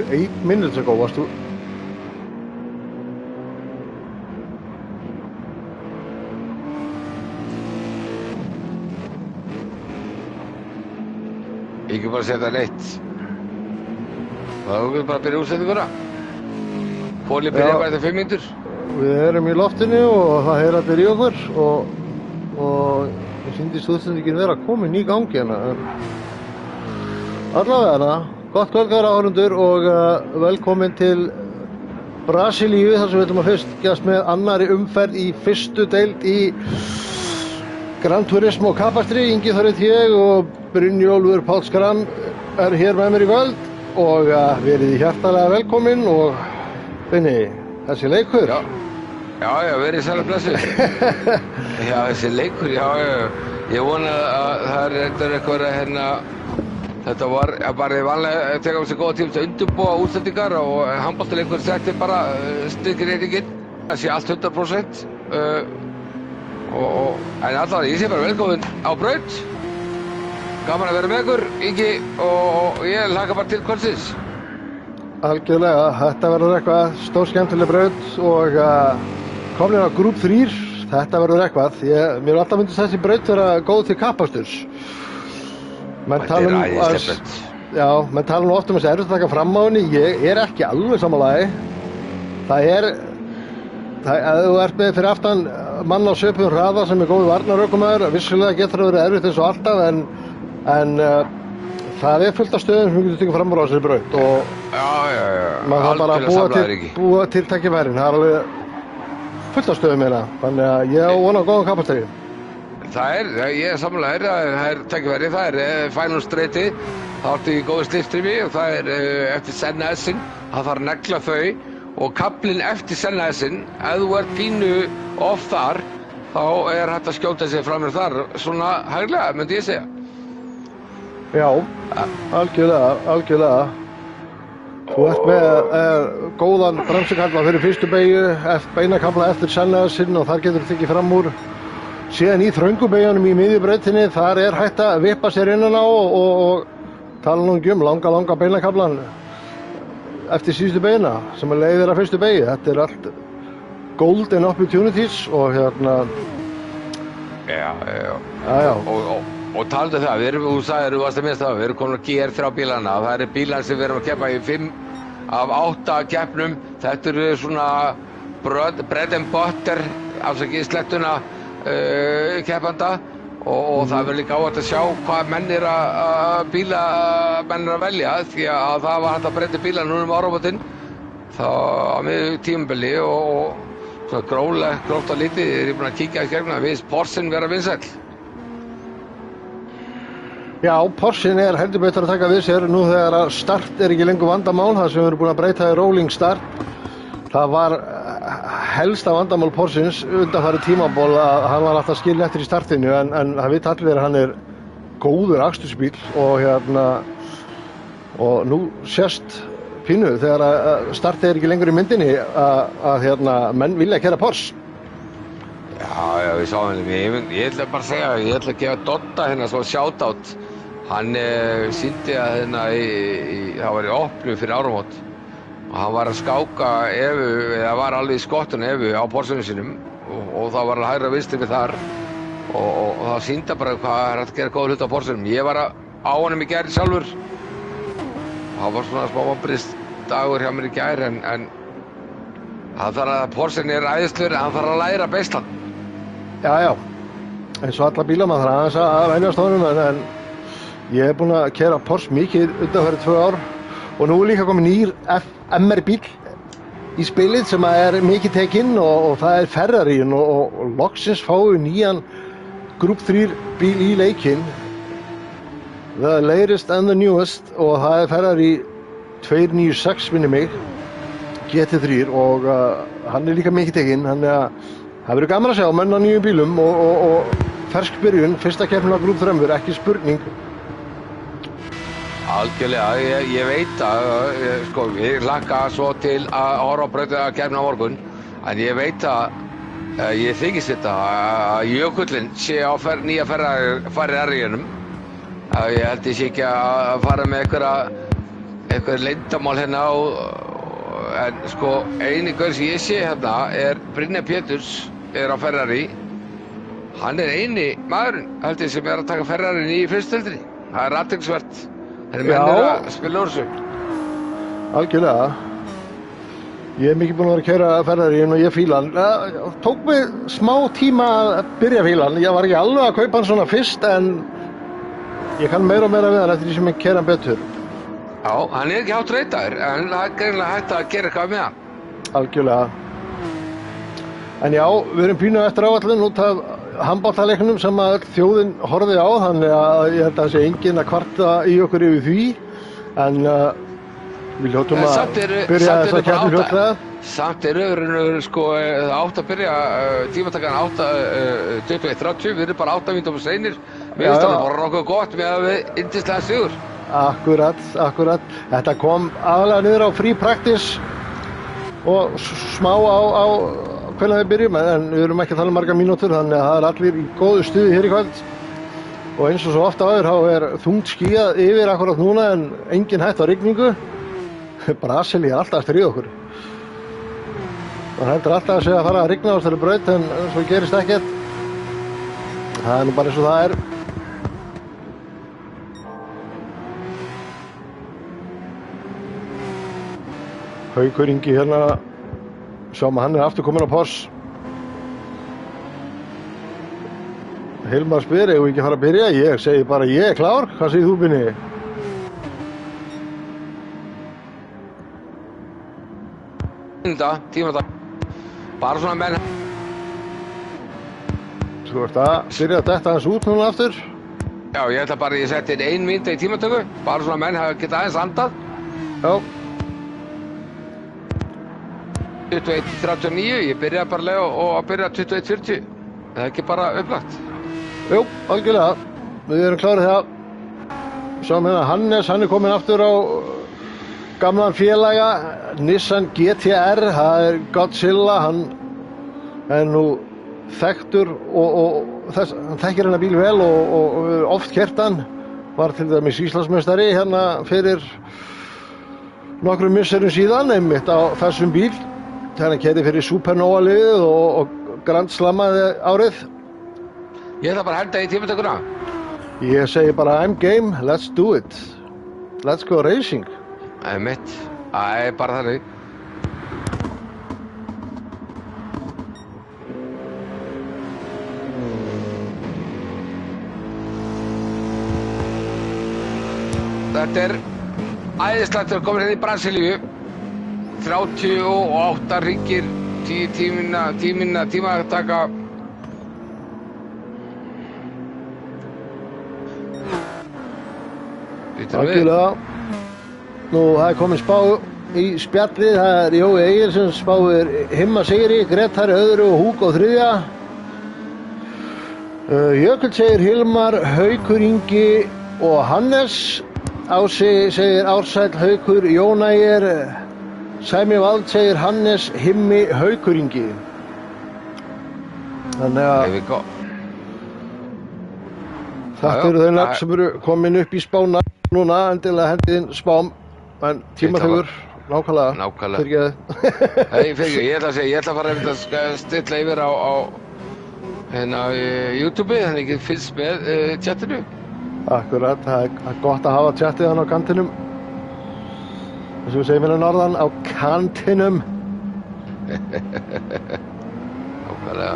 8 minutes ago was to... Ekki bara setja neitt. Það er bara að byrja útsetninguna. Fólið byrja bara eftir 5 mínútur. Við erum í loftinu og það er að byrja okkur og ég sýndist útsetningin vera komin í gangi hérna. Allavega, gott kvöld góðir áhorfendur og velkomin til Brasilíu þar sem við ætlum að fylgjast með annarri umferð í fyrstu deild í Gran Turismo kappakstri. Ingi Þorrit ég og Brynjólfur Páll Schram er hér með mér í kvöld og verið hjartalega velkomin og þessi leikur. Já, verið sæl og blessuð. Já, þessi leikur, já. Ég vona að það er eitthvað hérna. Þetta var bara vanlega að teka sér góða tíma til að undirbúa útsendingar og handboltaleikur setti bara styrkirreitingin. Það sé allt 100%. En allavega, ég sé bara velkomin á braut. Gaman að vera með ykkur, Ingi, og ég hlakka bara til kvöldsins. Algjörlega, þetta verður eitthvað stór skemmtileg braut og komin á grúp 3, þetta verður eitthvað. Mér er alltaf myndist þessi braut vera góð til kappaksturs. Þetta er æðislegt. Já, menn tala nú oft þessi erfitt að taka fram á henni. Ég er ekki alveg sammála. Það ef þú ert með fyrir aftan mann á svipuðum hraða sem er góður varnarökumaður, vissulega getur það verið erfitt eins og alltaf en það er fullt af stöðum sem við getum tekið fram á þessari braut og maður þarf bara að búa til tækifærin. Það er alveg fullt af stöðum hérna, þannig að ég vona góðan kappakstri. Ég er sammála það er tækifæri, það er final streiti, það ertu í góðu slipstrými og það er eftir Senna S-in, það þarf að negla þau og kaflinn eftir Senna S-in, ef þú ert pínu off þar, þá er hægt að skjóta sig fram með þar, svona hæglega, myndi ég segja. Já, algjörlega. Þú ert með góðan bremsukafla fyrir fyrstu beygju, beinakafla eftir Senna S-in og þar getur þú tekið fram úr. Síðan í þröngubeyjunum í miðjubrautinni, þar er hægt að vippa sér innan á og tala nú ekki langa beinakaflan eftir síðustu beygina sem leiðir að fyrstu beygju. Þetta er allt golden opportunities og hérna... Já. Og talandi það, þú sagðir, þú varst að minnst það, við erum komin á GR3 bílana og það eru bílar sem við erum að keppa í 5 af 8 keppnum. Þetta eru svona bread and butter, afsakið slettuna, keppanda og það verður líka áhægt að sjá hvað menn er að velja því að það var hægt að breyta bíla núna áramótin þá á miðju tímabili og svona gróft á lítið er ég búinn að kíkja í gegnum að við Porschen vera vinsæll. Já, Porschen er heldur betur að taka við sér nú þegar að start er ekki lengur vandamál það sem við erum búin að breyta í rolling start. Það var helsta vandamál Porschens undanfarið tímaból að hann var alltaf skilinn eftir í startinu en það vita allir að hann er góður akstursbíl og nú sést pínu þegar að startið er ekki lengur í myndinni að menn vilja keyra Porsche. Já, við sáum henni. Ég ætla bara að segja, ég ætla að gefa Dodda hérna svo shoutout. Hann sýndi að það var í opnu fyrir áramót. Og hann var að skáka Evu, eða var alveg í skottun Evu á Porschenum sínum og það var að hægra vinstri við þar og það sýnda bara hvað er að gera góð hlut á Porschenum. Ég var á honum í gær sjálfur. Það var svona smá vonbrigðis dagur hjá mér í gær en það þarf að Porschen er æðislegur en hann þarf að læra beislan. Já, eins og alla bíla maður þarf aðeins að venjast honum en ég er búinn að keyra Porsche mikið undanfarið 2 ár. Og nú er líka komin nýr MR bíl í spilið sem er mikið tekinn og það er Ferrarín og loksins fáum við nýjan Group 3 bíl í leikinn. The latest and the newest og það er Ferrari 296 minnir mig, GT3 og hann er líka mikið tekinn. Þannig að það verður gaman að sjá menn á nýjum bílum og fersk byrjun, fyrsta keppnin á Group 3, ekki spurning. Algjörlega, ég veit að, ég hlakka svo til að horfa á brautið að keppna á morgun, en ég veit að ég þykist þetta að Jökullinn sé á nýja Ferraríunum. Ég held ég sé ekki að fara með einhverja eitthvað leyndamál hérna en sko eini gaur sem ég sé hérna Brynjar Péturs á Ferrari. Hann eini maðurinn held ég sem að taka Ferrarin í fyrstöldinni. Það athyglisvert. Þeir menn að spila úr þessu. Algjörlega. Ég mikið búinn að vera að keyra Ferrarin og ég fíla hann. Tók mig smá tíma að byrja að fíla hann. Ég var ekki alveg að kaupa hann svona fyrst en ég kann meira og meira við hann eftir því sem ég keyra hann betur. Já, hann ekki hátt reytaður en það greinilega hægt að gera eitthvað með hann. Algjörlega. En já, við erum pínu eftir áætlun út af handboltaleiknum sem að þjóðin horfði á, þannig að ég held að það sé enginn að kvarta í okkur yfir því en við hljótum að byrja þess að keppni fljótlega. Samt sko átt að byrja tímatakan 21:30, við erum bara 8 mínútur seinir. Mér finnst það bara nokkuð gott með að við yndislega sigur. Akkurat. Þetta kom aðalega niður á free practice og smá á hvernig við byrjum, en við erum ekki að tala marga mínútur, þannig að það allir í góðu stuði hér í kvöld. Og eins og svo ofta áður, þá þungt skýjað yfir akkurat núna en engin hætt á rigningu. Brasilía alltaf eftir í okkur. Það heldur alltaf að segja að fara að rigna á þessari braut, en svo gerist ekkert. Það nú bara eins og það Haukur Ingi hérna. Sjáum að hann aftur komin á Porsche. Hilmar spyr, eigum við ekki að fara að byrja? Ég segi bara, ég klár. Hvað segir þú, Binni? Tíma. Bara svona menn. Þú ert að byrja að detta hans út núna aftur? Já, ég ætla bara að ég seti inn 1 mínúta í tímatöku. Bara svona menn hafa getað aðeins andað. Já. 21:39, ég byrjaði bara og að byrja 21:40. Það ekki bara upplagt? Jú, algjörlega. Við erum klárið það. Sjáum hérna Hannes, hann komin aftur á gamlan félaga Nissan GT-R, það Godzilla, hann nú þekktur og hann þekkir hennar bíl vel og oft keyrt hann. Var til dæmis Íslandsmeistari hérna fyrir nokkrum misserum síðan einmitt á þessum bíl. Hann keyrði fyrir Supernova-liðið og Grand Slamaði árið. Ég ætla bara að henda í tímatökuna. Ég segi bara I'm game, let's do it. Let's go racing. Það mitt. Það bara þannig. Þetta æðislegt að koma hérna í Brasilíu. 38 hringir, 10 tíma að taka. Algjörlega. Nú, það komin spá í spjallið, það Jói Egil sem spáir Himma sigri, Gretari öðru og Hugo þriðja. Jökull segir Hilmar, Haukur Ingi og Hannes. Ási segir Ársæll, Haukur, Jónægir. Sæmi Vald segir Hannes, Himmi, Haukur Ingi. Þannig að þetta eru þau nafn sem eru komin upp í spána núna, endilega hendið inn spám, en tímatökur, nákvæmlega. Fyrirgeðu. Nei, fyrirgeðu, ég ætla að segja, ég ætla að fara að stilla yfir á hérna YouTube, þannig að ég fylgst með chatinu. Akkurat, það er gott að hafa chatið hann á kantinum. Þess að við segjum hérna norðan, á kantinum. Nákvæmlega.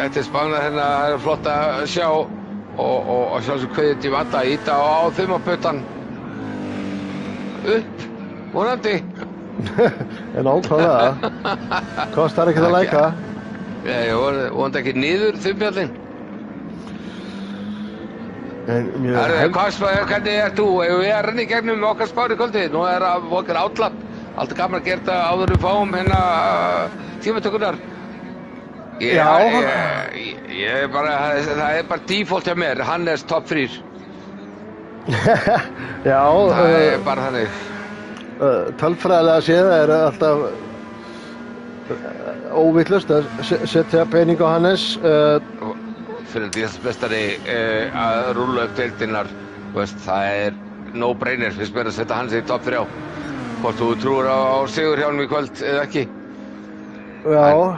Þetta spánar hérna, það flott að sjá og sjá svo hvernig til vanda að íta á þumaputtan upp, vonandi. En ákvæmlega, kostar ekki að læka. Vonandi ekki niður þumpjallinn. Hvernig þú? Við renni í gegnum okkar spár í kvöldi. Nú okkar átlapp. Alltaf gaman að gera þetta áður við fáum hérna tímatökurnar. Ég bara, það bara default hjá mér. Hannes top 3. Já. Það bara þannig. Tölfræðilega séð alltaf óvitlaust að setja pening á Hannes. Fyrir Íslandsmeistari að rúlla upp deildinnar, það no-brainer, fyrst mér að setja Hannes í top 3. Hvort þú trúir á sigur hjá honum í kvöld eða ekki. Já.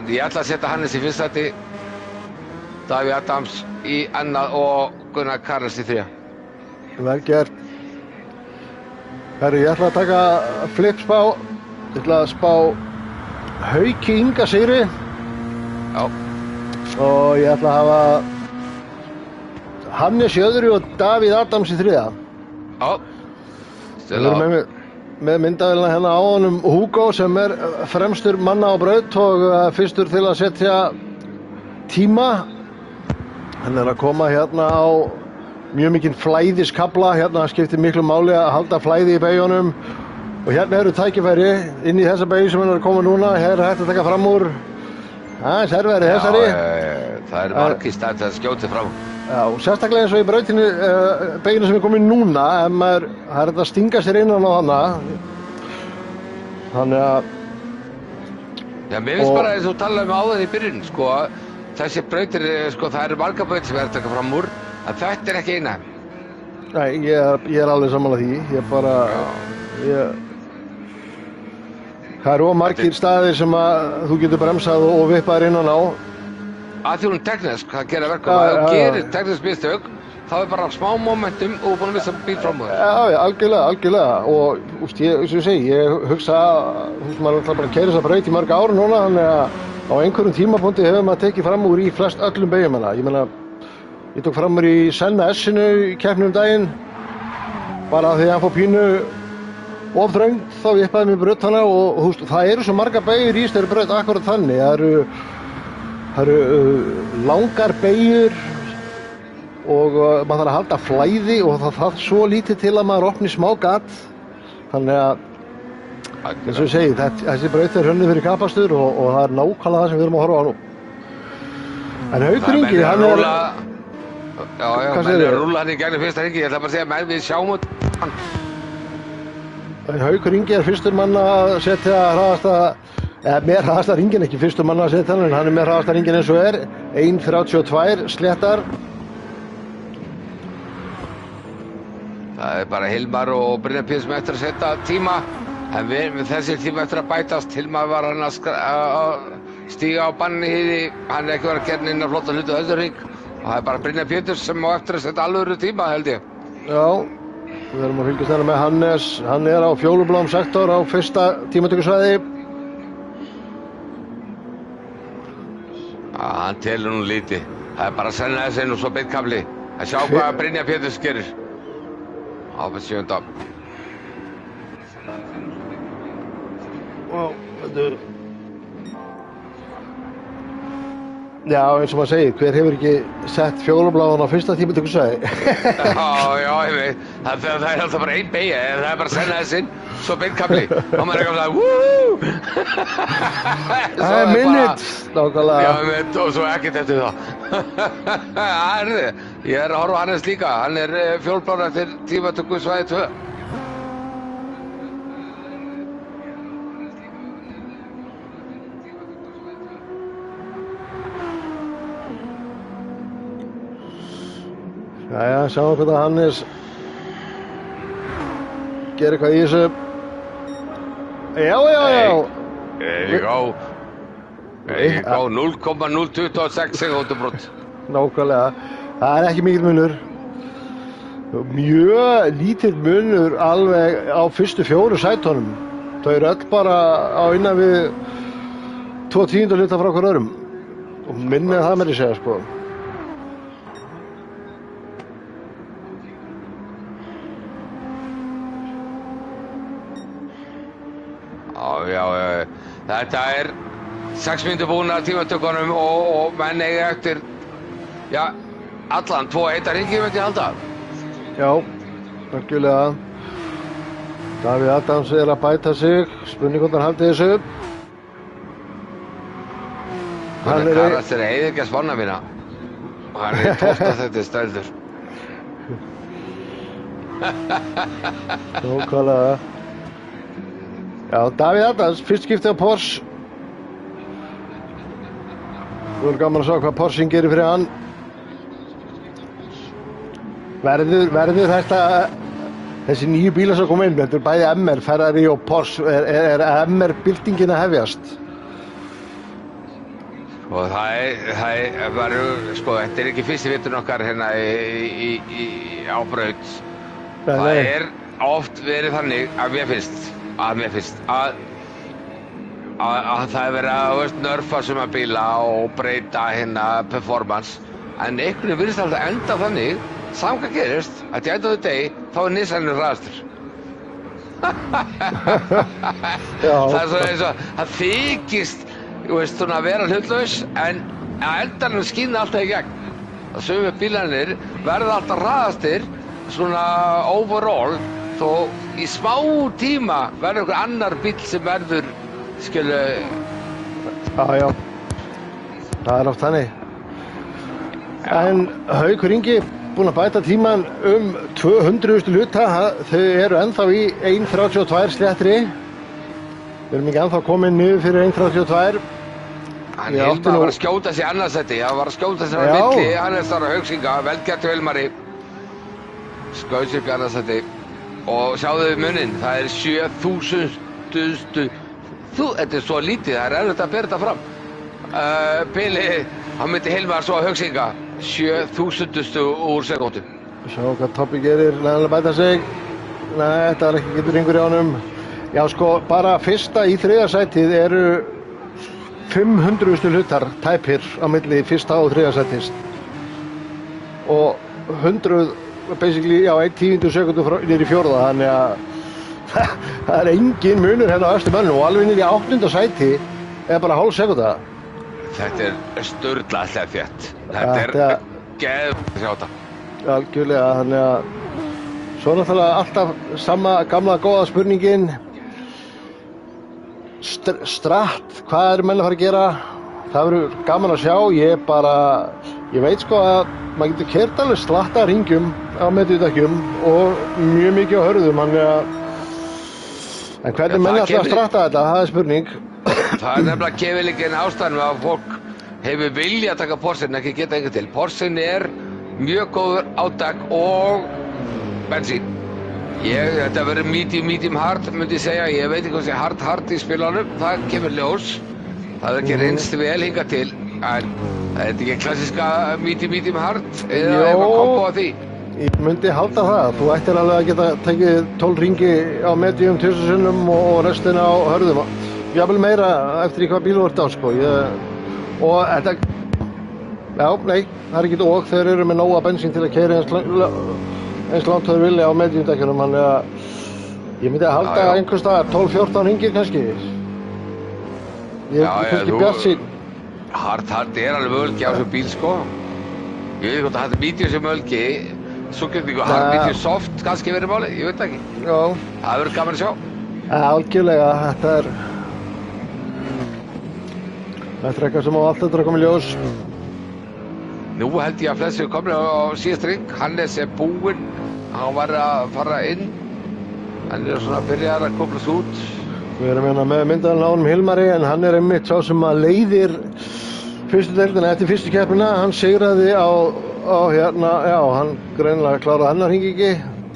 Ég ætla að setja Hannes í fyrsta sæti, Davíð Adams í annað og Gunnar Karels í 3. Vel gert. Herru, ég ætla að taka flipspá. Ég ætla að spá Hauki Inga sigri. Já. Og ég ætla að hafa Hannes í öðru og Davíð Adams í 3. Já. Við erum með myndavélina hérna á honum Hugo sem fremstur manna á braut og fyrstur til að setja tíma. Hann að koma hérna á mjög mikinn flæðiskafla. Hérna skiptir miklu máli að halda flæði í beyjunum. Og hérna eru tækifæri inn í þessa beygju sem hann að koma núna. Hér hægt að taka fram úr. Það serveri þessari. Það margir stætt að skjóti fram. Já, sérstaklega eins og í brautinu beyginu sem komin núna, það þetta að stinga sér innan á hana. Þannig að... Já, mér finnst bara eins og talaðum áður í byrjun, sko, þessi brautir, sko, það margar brautir sem að taka fram úr, en þetta ekki eina. Nei, ég alveg sammála því, það margir staðir sem að þú getur bremsað og vippaðir innan á. Að því hún teknisk, það gerir verkum að ef þú gerir teknisk mistök, þá bara smá momentum og búin að missa bíl fram úr þér. Já, algjörlega. Og eins og ég segi, ég hugsa að maður ætla bara að keyra þessa braut í mörg ár núna, þannig að á einhverjum tímapunkti hefur maður tekið fram úr í flest öllum beyjum hana. Ég meina, ég tók fram úr í Senna S-inu í keppni daginn, bara því að hann fór pínu of þröngt, þá vippaði mér braut hana og það eru svo margar beyjur í þessari braut akkurat þannig. Það eru langar beygjur og maður þarf að halda flæði og það þarf svo lítið til að maður opni smá gat. Þannig að, eins og ég segi, þessi braut hönnuð fyrir kapastur og það nákvæmlega það sem við erum að horfa á nú. En Haukur Ingi, hann Já, menn rúlla hann í gegnum fyrsta hringi, ég ætla bara að segja menn við sjáum út hann. Haukur Ingi fyrstur mann að setja hraðasta, með hraðasta hringin, ekki fyrstur mann að setja hann, en hann með hraðasta hringin eins og 1.32 sléttar. Það bara Hilmar og Brynjar Pétur sem eftir að setja tíma, en við þessi tíma eftir að bætast. Hilmar var hann að stíga á Bannaheiði, hann ekki verið að gera inn að flotta hlutu þessu hring, og það bara Brynjar Pétur sem á eftir að setja alvöru tíma, held ég. Já, við erum að fylgjast hérna með Hannes, hann á fjólubláum sektor á fyrsta tímatökusvæði. Hann telur nú lítið. Það bara að senna þessi inn og svo beint kafli. Að sjá hvað Brynjar Péturs gerir. Á fyrir 7. Já, eins og maður segir, hver hefur ekki sett fjólubláan á fyrsta tímatökusvæði? Já, ég veit. Það alltaf bara ein beygja, það bara að senna þessi inn, svo beint kafli. Og maður ekki að wúúúú! Það minnit, nákvæmlega. Já, minnit, og svo ekkert eftir það. Ég að horfa á Hannes líka, hann fjólblár eftir tímatökusvæði 2. Jæja, sjáum hvað Hannes gerir eitthvað í þessu. Já. There you go. 0,026 sekúndubrot. Nákvæmlega. Það ekki mikill munur. Mjög lítill munur alveg á fyrstu 4 sætunum. Þau eru öll bara á innan við 2/10 hluta frá hver öðrum. Og minnið það með því segja, sko. Já, þetta 6 mínútur búin að tímatökunum og menn eiga eftir, allan 2 heita hringi myndi ég halda. Já, algjörlega. Davíð Adams að bæta sig, spurning hvort hann haldi þessu. Hann karakter ekki að spanna mína. Hann 12. þetta stældur. Nákvæmlega. Já, Davíð Adams, fyrst skipti á Porsche. Þú er gaman að sjá hvað Porsche gerir fyrir hann. Verður þetta, þessi nýju bílar sem koma inn, þetta bæði MR, Ferrari og Porsche, er MR-byltingin að hefjast? Og það verður, sko, þetta ekki fyrsti vitun okkar hérna á braut. Það oft verið þannig að mér finnst að það verið að nörfa suma bíla og breyta hérna performance, en einhvern veginn virðist alltaf enda þannig, hvað gerist, að the end of the day þá Nissanur hraðastur. Það er svona eins og það þykist, svona að vera hlutlaus, en að endanum skína alltaf í gegn. Það sömu bílarnir verða alltaf hraðastir, svona overall, þó í smá tíma verður einhver annar bíl sem verður, skilu... Já. Það er oft þannig. En Haukur Ingi búinn að bæta tíman 200 hluta. Þau eru ennþá í 1.32 sléttri. Við erum ekki ennþá komin niður fyrir 1.32. Hann Hilmar var að skjóta sig annarsætti. Hann var að skjóta sig á milli. Hann þar á Hauksinga. Vel gert hjá Hilmari. Skaut sig upp í annarsætti. Og sjáðu muninn. Það er 7.000. Þetta er svo lítið. Það er erfitt að bera þetta fram. Pili, hann myndi Hilmar svo á Hauksinga. 7.000 úr sekúndu. Sjá hvað Toppi gerir, nægilega bæta sig. Nei, þetta er ekki getur yngur í honum. Já, sko, bara fyrsta í 3. sætið eru 500 hlutar tæpir á milli fyrsta og 3. sætist. Og 100, basically, já, 1/10 sekúndu niður í 4. Þannig að það er engin munur hérna á efstu mönnum og alveg niður í 8. sæti er bara hálf sekúnda. Þetta er sturlaðslega þétt. Þetta er geðveikt að sjá þetta. Algjörlega, þannig að svo náttúrulega alltaf sama gamla góða spurningin. Stratt, hvað eru menn að fara að gera? Það verður gaman að sjá. Ég veit sko að maður getur keyrt alveg slatta hringjum á miðjudekkjum og mjög mikið á hörðum, en hvernig menn alltaf að stratta þetta, það er spurning. Það er nefnilega gefilíkin ástæðan að fólk hefur vilja að taka Porschen, ekki geta einhvern til. Porschen er mjög góður á dekk og bensín. Þetta verður medium hard, myndi ég segja. Ég veit ekki hvað sé hard í spilunum, það kemur ljós. Það er ekki reynst vel hingað til, en það er ekki klassiska medium hard eða eitthvað kombo á því. Ég myndi halda það. Þú ættir alveg að geta tekið 12 hringi á medium 1000 sinnum og restina á hörðum. Jafnvel meira eftir í hvað bíl þú ert á, sko. Og þetta... Já, nei, það er ekkert og. Þeir eru með nóga bensín til að keyra eins langt þau vilja á mediumdekkjunum, þannig að ég myndi að halda einhvers staðar 12-14 hringir kannski. Ég er kannski bjartsýn. Hard er alveg mölgi á þessum bíl, sko. Ég veit ekki hvort að þetta medium sem mölgi, svo getur ekki hard medium soft kannski verið málið, ég veit ekki. Já. Það verður gaman að sjá. Algjörlega, þetta er eitthvað sem á allt þetta að koma í ljós. Nú held ég að flestir komni á síðast ring. Hannes er búinn, hann var að fara inn. Hann er svona að byrja að koplast út. Við erum hérna með myndaðan á honum Hilmari, en hann er einmitt sá sem að leiðir fyrstu deildina eftir fyrstu keppnina. Hann sigraði á hérna, já, hann greinilega kláraði hennar hringingi.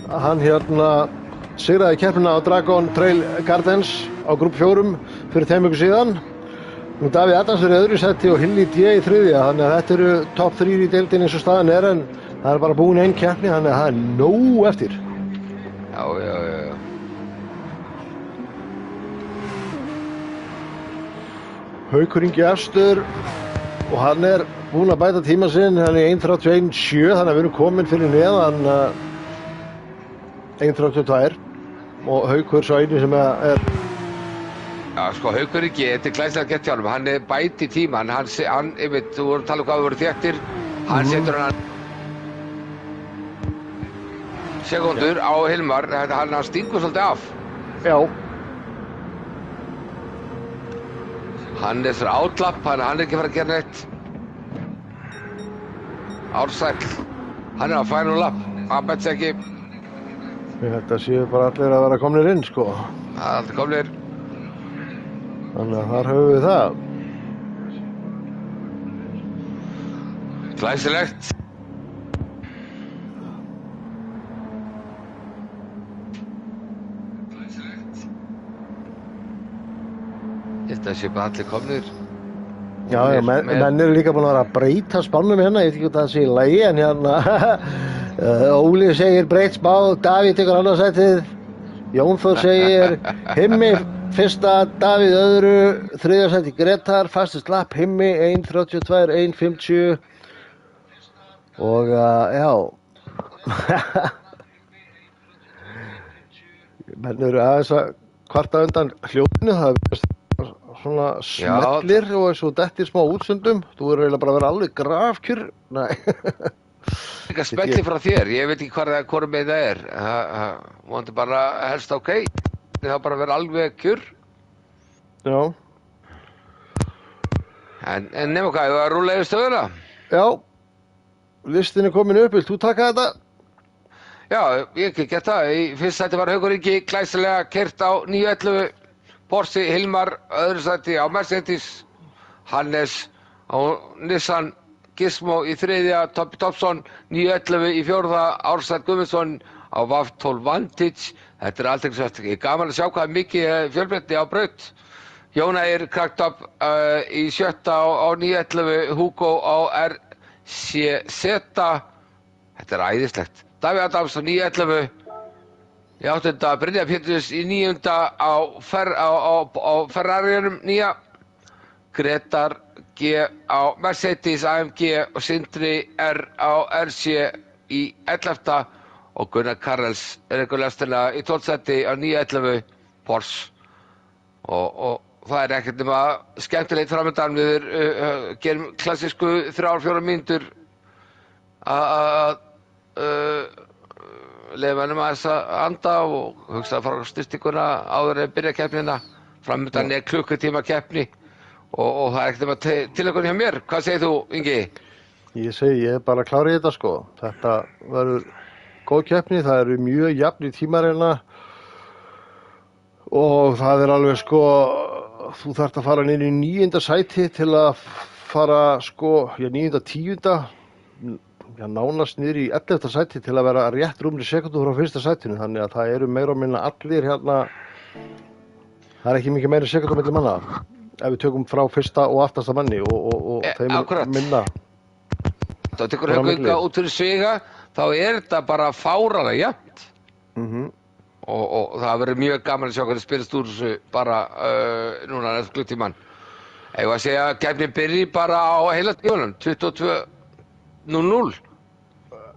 Hann hérna sigraði keppnina á Dragon Trail Gardens á grúp 4 fyrir 5 vikum síðan. Nú Davíð Adams er í öðru sæti og Hilli D í 3. Þannig að þetta eru top 3 í deildin eins og staðan er, en það er bara búin einn keppni, þannig að það er nóg eftir. Já. Haukur Ingi efstur og hann er búinn að bæta tíma sinn, hann er 1.31.7, þannig að við erum komin fyrir neðan 1.32 og Haukur svo einu sem er... Já, sko, Haukur Ingi, þetta er glæsilega gert hjá honum. Hann er bæti tíman, hann, ég veit, þú voru að tala um hvað við vorum þéttir, hann setur hann sekúndur á Hilmar, hann stingur svolítið af. Já. Hannes átlapp, hann ekki að fara að gera neitt. Ársæll, hann að final lap, hann bets ekki. Þetta séu bara allir að vera komnir inn, sko. Það allir komnir. Þannig að þar höfum við það. Glæsilegt. Þetta séu bara allir komnir. Já, menn eru líka búin að vera að breyta spánum hérna, ég veit ekki hvað það sé í lagi, en hérna Óli segir breytt spá, Davíð tekur annarsætið, Jón Þór segir Himmi fyrsta, Davíð öðru, þriðja sæti Gretar, fastist lapp Himmi 1.32, 1.50 og já menn eru aðeins að kvarta undan hljóðinu, það er svona smellir og eins og dettir smá útsundum. Þú verður eiginlega bara að vera alveg grafkjur. Nei. Líka smelli frá þér, ég veit ekki hvað með það er. Vonandi bara helst ok. Það bara að vera alveg kjur. Já. En nefnum hvað, þú að rúla yfir stöðuna? Já. Listin er komin upp, vilt þú taka þetta? Já, ég ekki gert það. Í fyrst sæti var Haukur Ingi glæsilega keyrt á 911. Porsche Hilmar öðru sæti á Mercedes, Hannes á Nissan, Gizmo í þriðja, Tobbi Topson 911 í fjórða, Ársæll Guðmundsson á VAF 12 Vantage. Þetta er aldrei svo eftir. Gaman að sjá hvað mikið fjölbreytni á braut. Jón Ægir krakt upp í sjötta á 911, Hugo á RCZ. Þetta er æðislegt. Davíð Adams á 911. Í áttunda Brynjar Péturs í níunda á Ferrariunum nýja. Gretar G á Mercedes AMG og Sindri R á RC í 11. og Gunnar Karels regulestina í 12. sæti á 911 Porsche. Og það er ekkert nema skemmtilegt framöndan. Við gerum klassísku 3-4 mínútur að leyfa hennum aðeins að anda og hugsa að fara á styrtinguna áður en byrja keppnina. Framöndan er klukkutíma keppni og það er ekkert nema tilökun hjá mér. Hvað segir þú, Ingi? Ég segi, ég er bara klár í þetta, sko. Þetta verður góð keppni, það eru mjög jafn í tímarina og það er alveg, sko, þú þarft að fara inn í 9. sæti til að fara, sko, 9. 10. Nánast niður í 11. sæti til að vera rétt rúmri sekundu frá fyrsta sætinu, þannig að það eru meira og minna allir hérna, það er ekki mikið meira sekundu milli manna ef við tökum frá fyrsta og aftasta manni og þeim minna. Þá tekur Hauka út fyrir sviga, þá er þetta bara fáralega jafnt. Og það verður mjög gaman að sjá hvernig spilast úr þessu bara núna eftir klukkutímann. Ég var að segja að keppnin byrji bara á heila tímanum, 22:00.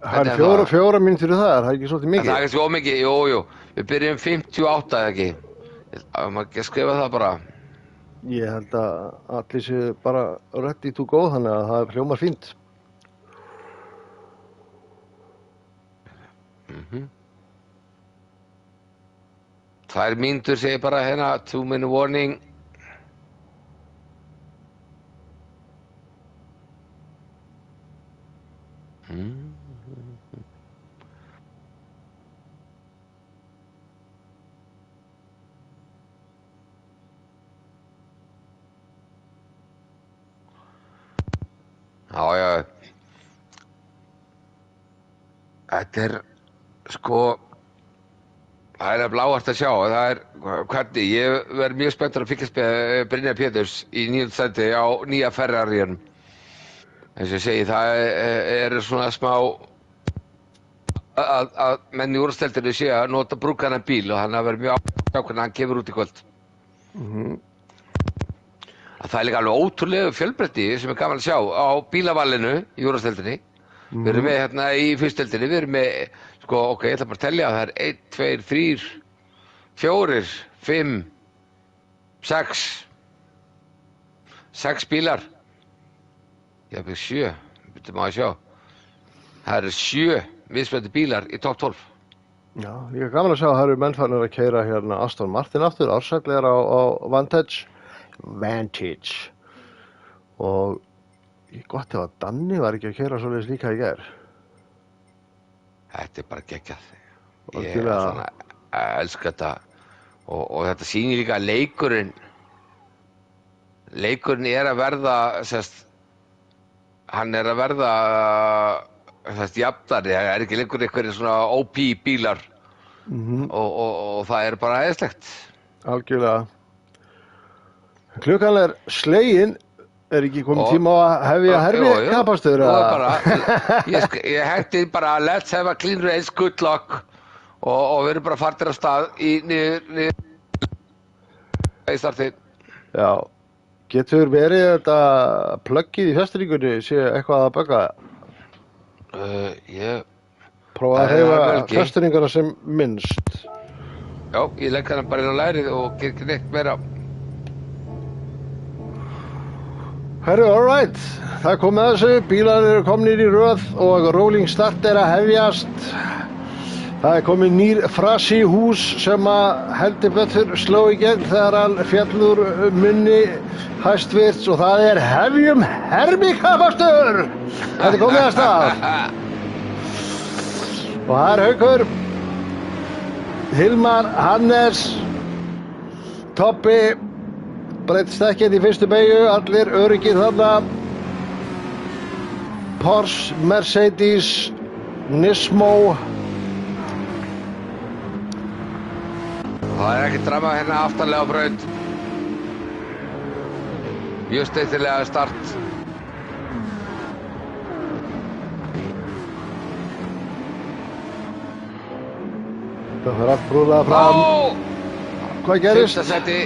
Það er 4 mínútur í það, er það ekki svolítið mikið? Það er ekki ómikið, jú. Við byrjum 58 eða ekki. Það má ekki að skrifa það bara. Ég held að allir séu bara ready to go, þannig að það hljómar fínt. Tvær mínútur segir bara hérna, 2-minute warning. Já. Þetta er, sko, það er bláart að sjá. Það er, hvernig, ég verð mjög spenntur að fylgjast með Brynjar Péturs í 9. sæti á nýja Ferrariunum. Eins og ég segi, það er svona smá að menn í úrstældinu sé að nota brúkaðan bíl og hann verður mjög áhuga hvernig hann kemur út í kvöld. Það er líka alveg ótrúlega fjölbreytni sem er gaman að sjá á bílavallinu í úrvalsdeildinni. Við erum með hérna í fyrstdeildinni, við erum með, sko, ok, ég ætla bara að telja, það er 1, 2, 3, 4, 5, 6 bílar. Ég hef 7, byrjum að sjá. Það eru 7 mismunandi bílar í topp 12. Já, líka gaman að sjá að það eru menn farnir að keyra hérna Aston Martin aftur, Ársæll er á Vantage og gott ef að Danni var ekki að keyra svoleiðis líka í gær. Þetta bara geggjað. Ég Algjörlega. svona elska þetta og þetta sýnir líka að leikurinn er að verða hann er að verða jafnari, það er ekki lengur einhverjir svona OP bílar og það er bara æðislegt. Algjörlega. Klukkan er slegin, er ekki komið tíma á að hefja herfikapastur? Ég hætti bara let's have a clean race, good luck og við erum bara fartir af stað í niður í startið. Já, getur verið þetta pluggið í fjasturíkunni sé eitthvað að bögga? Ég prófa að heifa fjasturingana sem minnst. Já, ég legg hana bara inn á lærið og ger ekki neitt meira. Herru, alright, það kom með þessu, bílar eru komnir í röð og rolling start er að hefjast. Það er komið nýr frasi í hús sem að heldur betur sló í gegn þegar hann fjallur munni hæstvirts og það er hefjum herfikapastur. Þetta er komið að stað. Og það er Haukur, Hilmar, Hannes, Toppi, breytist ekkert í fyrstu beygju, allir öryggir þarna. Porsche, Mercedes, Nismo. Það er ekki drama hérna aftanlega á braut. Mjög steytilega start. Það fyrir allt brúðlega fram. Hvað gerist? Fyrsta seti,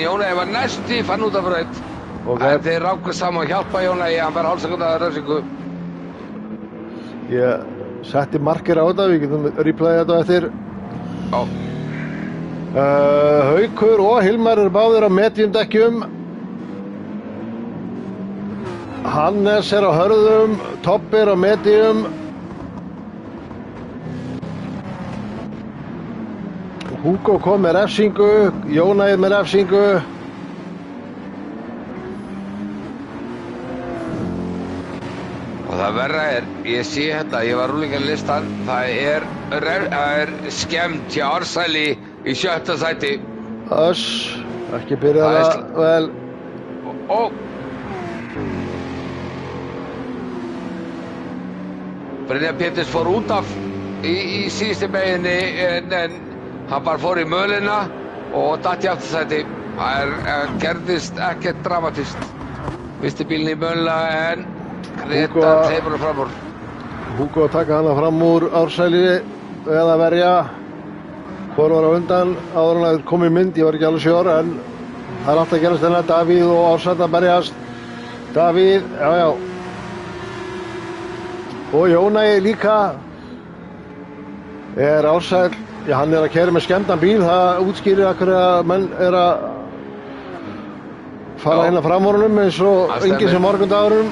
Jónæði var næsti, fann út af braut. En þeir ráku saman og hjálpa Jónæði, hann fær hálfsekúnda refsingu. Ég setti markir á þetta, við getum replayið þetta eftir. Já. Haukur og Hilmar eru báðir á mediumdekkjum. Hannes er á hörðum, Toppi er á medium. Hugo kom með refsingu, Jónæði með refsingu. Og það verra er, ég sé þetta, ég var rúlingarlistan, það er skemmt hjá Ársæli í 7. sæti. Ekki byrjað það vel. Brynjar Péturs fór út af í síðustu beiginni en hann bara fór í mölina og datt í 8. sæti. Það gerðist ekkert dramatist. Visti bílinn í mölina en Greta hleypur hann fram úr. Hugo taka hana fram úr Ársæli eða verja. Hvor var á undan áður en að kom í mynd, ég var ekki alveg sjór en það er alltaf að gerast þennan Davíð og Ársæll að berjast. Davíð, já. Og Jónæði líka. Er Ársæll, já hann er að keyra með skemmdan bíl, það útskýrir að hverja menn er að fara inn að framvorunum eins og enginn sem morgundagurinn.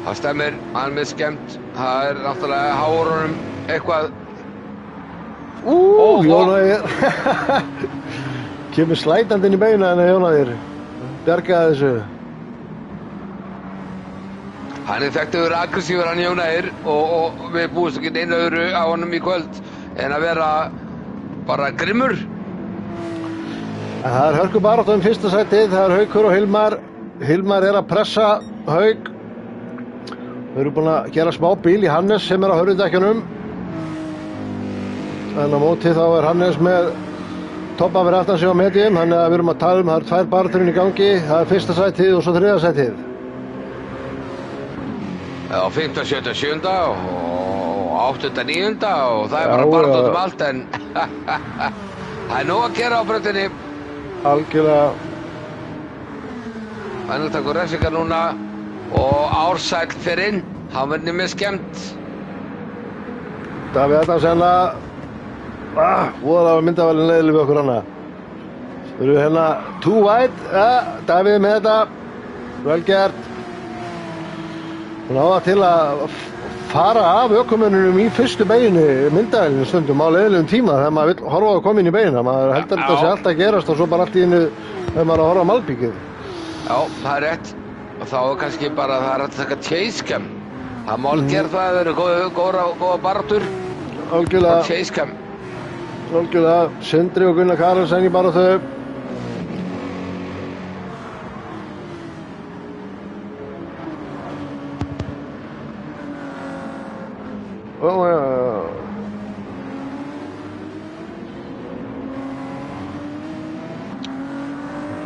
Það stemmir, hann er með skemmt, það er náttúrulega hárunum eitthvað. Jónæðir kemur slætandinn í beina en Jónæðir bjargaði þessu. Hann er þekktur aggressífur hann Jónæðir og við búumst ekki einu öðru á honum í kvöld en að vera bara grimmur. Það er hörkubarátta um 1. sætið, það er Haukur og Hilmar. Hilmar er að pressa Hauk. Við erum búin að gera smá bíl í Hannes sem er á hörðudekkjunum. En á móti þá er Hannes með Toppa fyrir aftan sig á medium, þannig að við erum að tala það er 2 baráttur í gangi, það er 1. sætið og svo 3. sætið. Á 5., 7., 7. og 8., 9. og það er bara barátta um allt en það er nóg að gera á brautinni. Algjörlega. Hann takur refsingar núna og Ársæll fer inn, hann verður með skemmt. Davíð þetta senna voðalega myndavælinn leiðileg við okkur hana. Við erum hérna too wide, Davíð með þetta, vel gert. Hún á það til að fara af ökumönnunum í fyrstu beginni myndavélinu stundum á leiðilegum tíma þegar maður vill horfa á að koma inn í beginna. Maður heldur þetta sé alltaf að gerast og svo bara allt í einu þegar maður er að horfa á malbíkið. Já, það er rétt. Og þá er kannski bara það er að taka chase cam. Það má alveg gera það að það eru góða baráttur. Algjörlega. Og chase cam. Algjörlega. Sindri og Gunnar Karlsson í baráttu.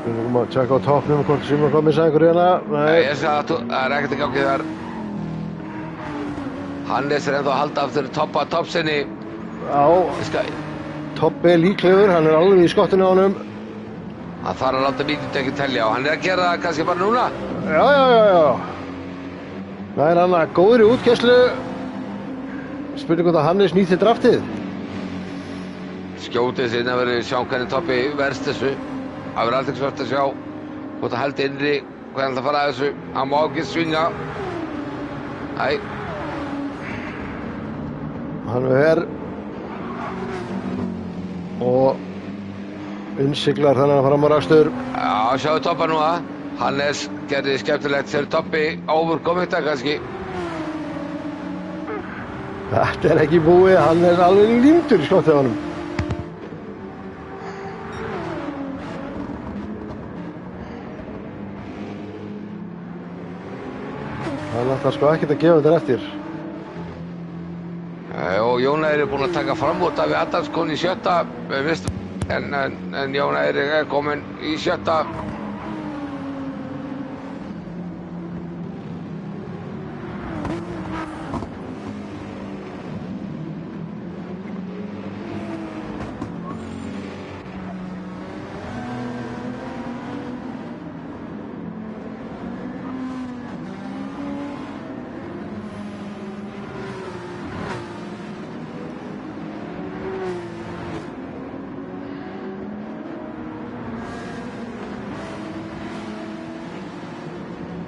Við erum að tjekka á toppnum hvort sem að komið sækur hérna. Nei, ég sagði að það er ekkert í gangi þar. Hannes er ennþá að halda aftur toppsinni. Já, Toppi er líklegur, hann er alveg í skottinu á honum. Hann þarf að láta mínútu telja og hann er að gera það kannski bara núna. Já. Það er hann að góður í útkerslu. Spurning hvort að Hannes nýtti draftið. Skjótið sinna verið sjá hvernig Toppi verst þessu. Það verður alltaf svart að sjá hvort það held innri, hvernig hann ætla að fara að þessu. Hann má ekki svinga. Æ. Hann er og innsiglar þannig að fara á rakstur. Já, sjáðu Toppa nú það. Hannes gerði skemmtilegt þegar Toppi overkomið þetta kannski. Þetta er ekki búið, hann er alveg límdur í skottið á honum. Hann ætlar sko ekkert að gefa þetta eftir. Og Jónæri er búinn að taka fram út af við Adams kom í 7. En Jónæri er kominn í 7.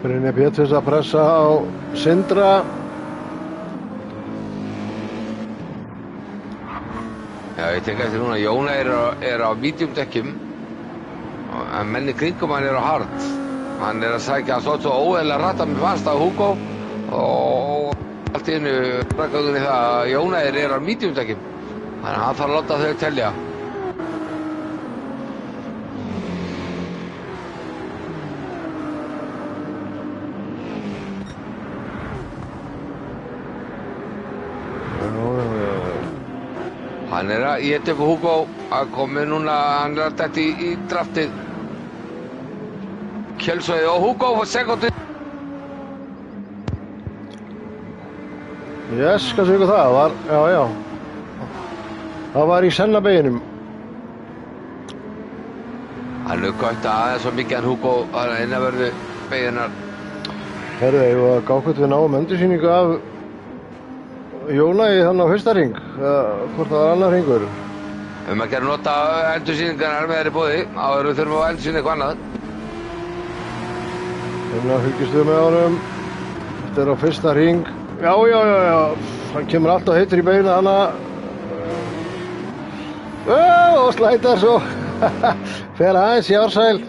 Brynjar Péturs að pressa á Sindra. Já, ég tek eftir núna, Jóna er á medium dekkjum en menni kringum hann er á hard. Hann er að sækja svo óeðlilega rætta með fast á Hugo og allt í einu rækkaðunni það að Jóna er á medium dekkjum. Þannig að hann þarf að láta þau telja. Hann er að éta upp Hugo að komi núna, hann er að detta í draftið. Kjelsveiði og Hugo for sekundið. Yes, hvað séu það var, já. Það var í senna beginum. Hann er gott aðeins svo mikið en Hugo að innanverðu beginar. Herðu, ég var gákvæmt við náum endursýningu af Jóna í þannig á fyrsta hring, hvort það var annar hringur. Að gera nota endursýningarnar með þeirri bóði, þá þurfum við að endursýna eitthvað annað. Þannig að fylgjast við með honum. Þetta er á fyrsta hring. Já. Hann kemur alltaf heitur í beina hana. Og slætar svo. Fer aðeins í ársæl.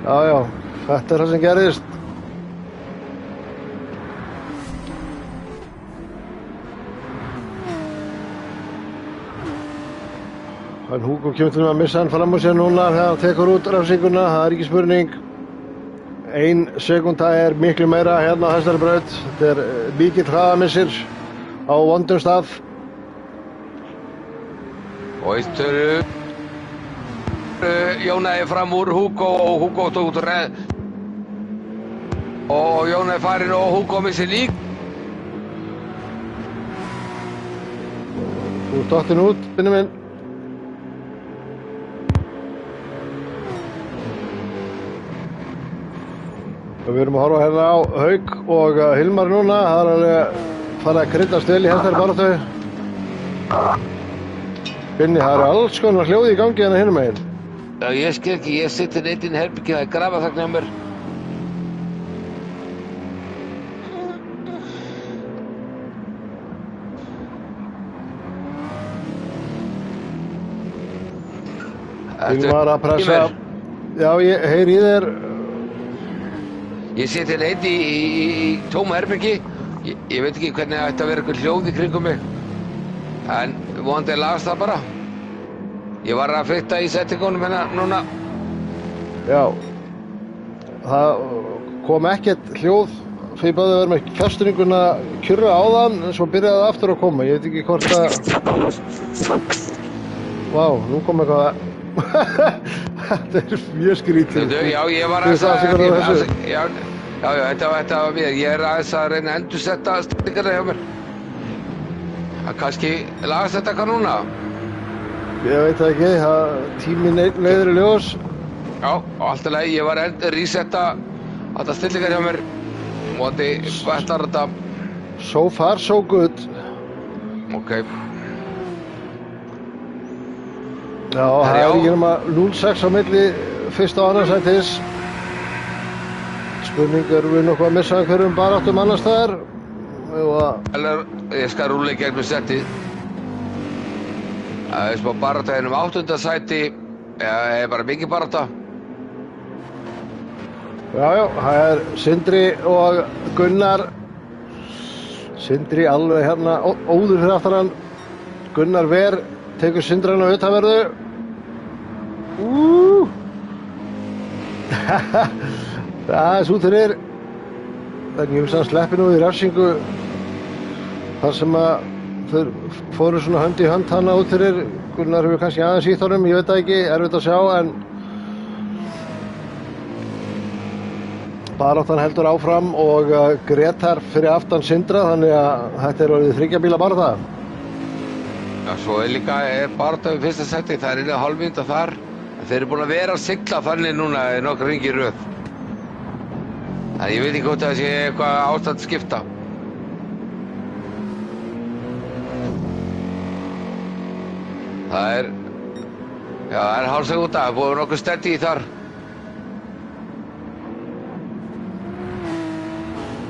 Já. Þetta er það sem gerðist. En Hugo kemur til að missa hann fram á sér núna þegar hann tekur út rafsinguna, það er ekki spurning. 1 sekúnda er miklu meira hérna á þessari braut. Þetta er mikill hraðamissir á vondum stað. Og eittur Jónæði fram úr Hugo og Hugo tók út reð. Og Jónæði farinn og Hugo missir lík. Þú ert dottinn út, Binni minn. Við erum að horfa hérna á Hauk og Hilmar núna, það er alveg farið að kryddast vel í þessari baráttu. Binni, það eru alls konar hljóði í gangi hérna hinum megin. Já, ég skil ekki, ég sitt inn einn herbergi, það er grafaþögn hjá mér. Hilmar að pressa. Já, ég heyri í þér. Ég sé til einn í tóma herbergi. Ég veit ekki hvernig það ætti að vera eitthvað hljóð í kringum mig. En vonandi lagast það bara. Ég var að fykta í settingunum hérna núna. Já. Það kom ekkert hljóð. Fyrir báði að vera með fjasturinguna kjurra á þann, en svo byrjaði það aftur að koma. Ég veit ekki hvort að... Vá, nú kom eitthvað... Þetta mjög skrítið. Já, ég var aðeins Já, þetta var mér. Ég aðeins að reyna að endursetta stillingarna hjá mér. Kannski lagast þetta eitthvað núna? Ég veit það ekki, tíminn leiðir í ljós. Já, og allt í lagi. Ég var að resetta þetta stillingar hjá mér. Móti vætlar þetta. So far, so good. Ok. Já, það er ekki nema 0-6 á milli fyrsta og annarsætis. Spurning, erum við nokkuð að missa einhverjum baráttum annars staðar? Eller, ég skal rúla í gegnum settið. Það er smá barátta hérna 8. sæti. Það er bara mikið barátta. Já, það er Sindri og Gunnar. Sindri alveg hérna óður fyrir aftan hann. Gunnar ver, tekur Sindran á utanverðu. Það er svo fyrir. Þannig ég hugsa hann sleppi nú í refsingu. Þar sem að þau fóru svona hönd í hönd hana út fyrir. Gunnar hefur kannski aðeins ítt honum, ég veit það ekki, erfitt að sjá, en baráttan heldur áfram og Gretar fyrir aftan Sindra, þannig að þetta er orðið 3 bíla barátta. Já, svo er líka barátta við fyrsta seti, það er innan hálfmínúta þar. Þeir eru búin að vera að sigla þannig núna í nokkra hringi í röð. Þannig ég veit ekki hvort það sé eitthvað ástand skipta. Það er hálfsekúnda, það er búið nokkuð steady í þar.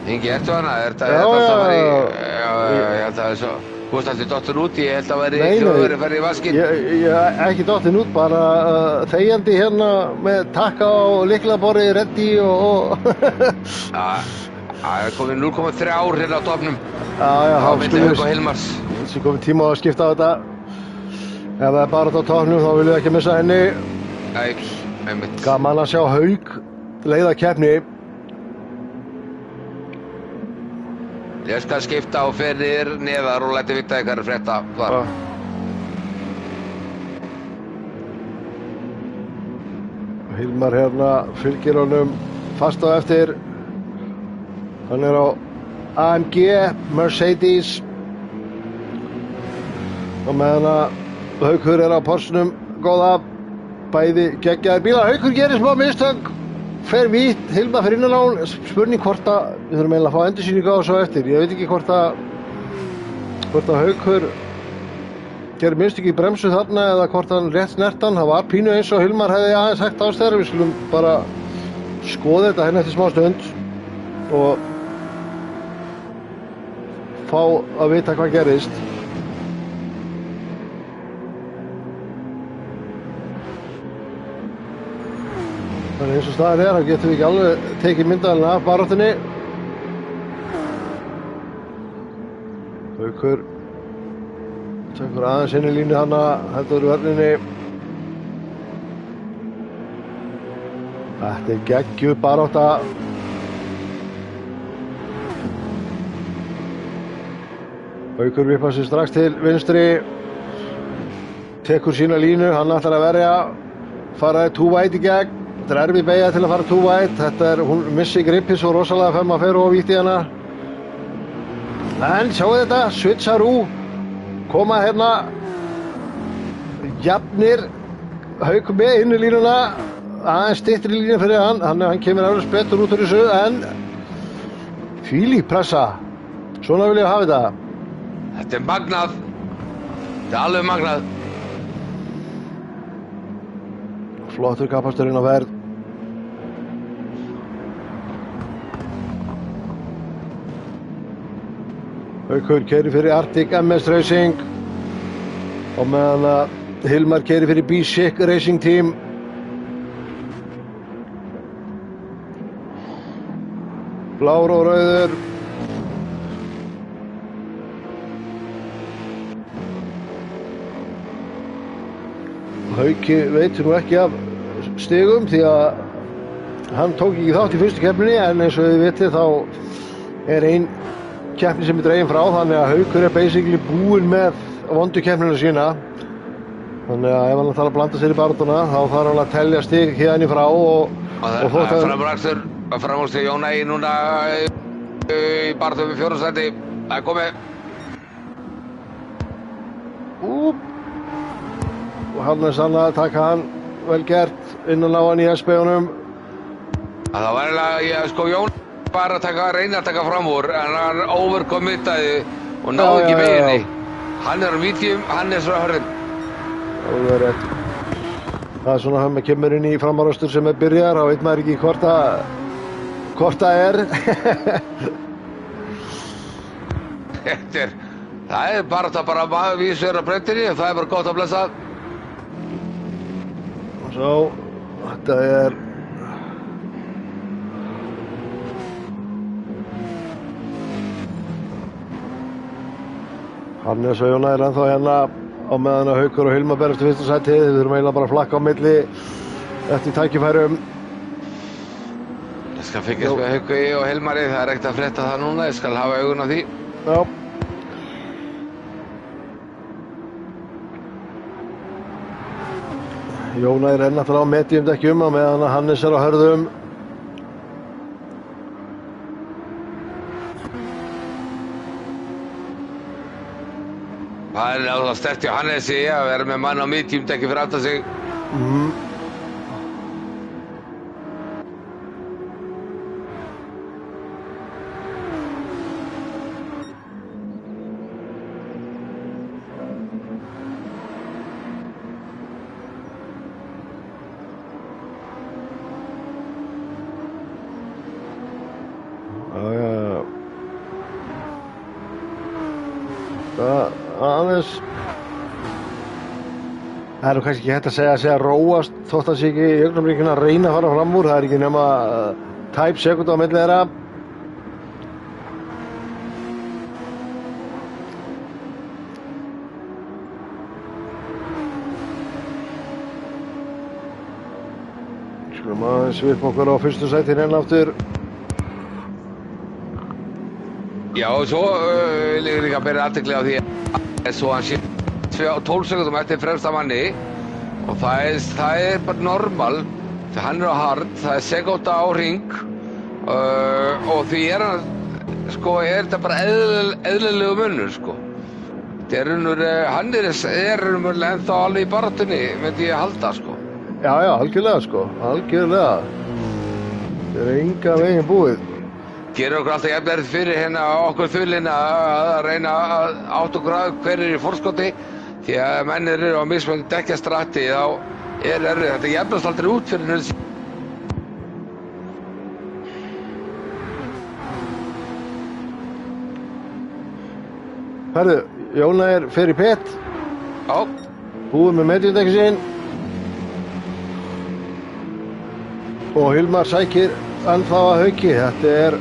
Ingi, ertu hana? Já. Ég held að það er svo... Þú veist alltaf dottin út, ég held að hljóðverið færi í vaskinn. Ég ekki dottin út, bara þegjandi hérna með takka og lyklaborðið reddi og... Það er komið 0,3 ár hérna á topnum. Já, þá myndi Hauk og Hilmars. Það er komið tíma á að skipta á þetta. Ef það er bara á topnum þá viljum við ekki missa henni. Nei, einmitt. Gaman að sjá Hauk leiða keppni. Ég skal skipta og fer niður neðar og læti vita hvað er frétta þar. Hilmar hérna fylgir honum fast á eftir. Hann er á AMG Mercedes. Og meðan að Haukur er á Porschenum góða, bæði geggjaðir bílar. Haukur gerir smá mistök. Fer vítt, Hilmar fyrir innan á, spurning hvort að við þurfum eiginlega að fá endursýningu á svo eftir. Ég veit ekki hvort að Haukur gerir mistök í bremsu þarna eða hvort hann rétt snert hann. Það var pínu eins og Hilmar hefði aðeins hægt ástæður. Við skulum bara skoða þetta hérna eftir smá stund og fá að vita hvað gerist. Þannig eins og staðan er, þá getum við ekki alveg tekið myndaðalina af baráttunni. Haukur tekur aðeins inn í línu hana, heldur vörninni. Þetta er geggjuð barátta. Haukur vippar sér strax til vinstri. Tekur sína línu, hann ætlar að verja. Faraði two wide í gegn. Þetta er erfið beygja til að fara two wide. Hún missi gripið svo rosalega þegar maður fer of vítt í hana. En sjáu þetta, switcharú. Koma hérna. Jafnir. Haukur með inn í línuna. Aðeins styttri línu fyrir hann. Hann kemur alveg betur út úr þessu, en fílík pressa. Svona vil ég hafa þetta. Þetta er magnað. Þetta er alveg magnað. Flottur kapasturinn á ferð. Haukur keyrir fyrir Arctic MS Racing og meðan að Hilmar keyrir fyrir B-Sick Racing Team. Blár og rauður. Hauki veitir nú ekki af stigum því að hann tók ekki þátt í fyrstu keppninni, en eins og þið vitið þá er ein keppni sem er dregin frá, þannig að Haukur er basically búinn með vondu keppnina sína. Þannig að ef hann þarf að blanda sér í baráttuna þá þarf hann að telja stig hérna í frá og þótt að framúrstig Jón Ægir núna í baráttu við 4. sæti. Það er komið. Og Hannes hann að taka hann vel gert innan á hann í SB-unum. Það var eiginlega, sko, Jón bara reyna að taka fram úr, en hann overcommitaði og náði ekki meginni. Hann er á medium, hann er svo hörðin. Það er rétt. Það er svona hann með kemur inn í framaröstur sem er byrjar, þá veit maður ekki hvort það er. Það er bara vísverð á breytinni, það er bara gott að blessa. Svo, þetta er Hannes og Jón Ægir ennþá hérna á meðan að Haukur og Hilmar berast í 1. sæti. Við þurfum eiginlega bara að flakka á milli eftir tækifærum. Ég skal fylgjast með Hauki og Hilmari, það er ekkert að frétta það núna, ég skal hafa augun á því. Já. Jón Ægir er náttúrulega á mediumdekkjum á meðan að Hannes er á hörðum. Það er náttúrulega sterkt hjá Hannesi að vera með mann á mediumdekki fyrir aftan sig. Aðeins það er nú kannski ekki hægt að segja að róast þótt að sé ekki í augnablikinu að reyna að fara fram úr. Það er ekki nema tæp sekúnda á milli þeirra. Skulum aðeins vipa okkur á 1. sætin enn aftur. Já, og svo líka að bera athygli á því að svo hann sé 12 sekúndum eftir fremsta manni og það er bara normal því hann er á hard, það er sekúnda á hring og því er hann, sko, er þetta bara eðlilegu munur, sko. Hann er ennþá alveg í baráttunni, myndi ég halda, sko. Já, algjörlega, sko, algjörlega. Það er enga veginn búið. Gerir okkur alltaf jafn erfitt fyrir hérna okkur þulina að reyna að átta okkur að hver er í forskoti því að mennir eru á mismunandi dekkjastratti þá er erfitt, þetta jafnast aldrei út fyrir henni. Herðu, Jón Ægir fer í pit. Já. Búið með mediumdekki sín. Og Hilmar sækir ennþá að Hauki. Þetta er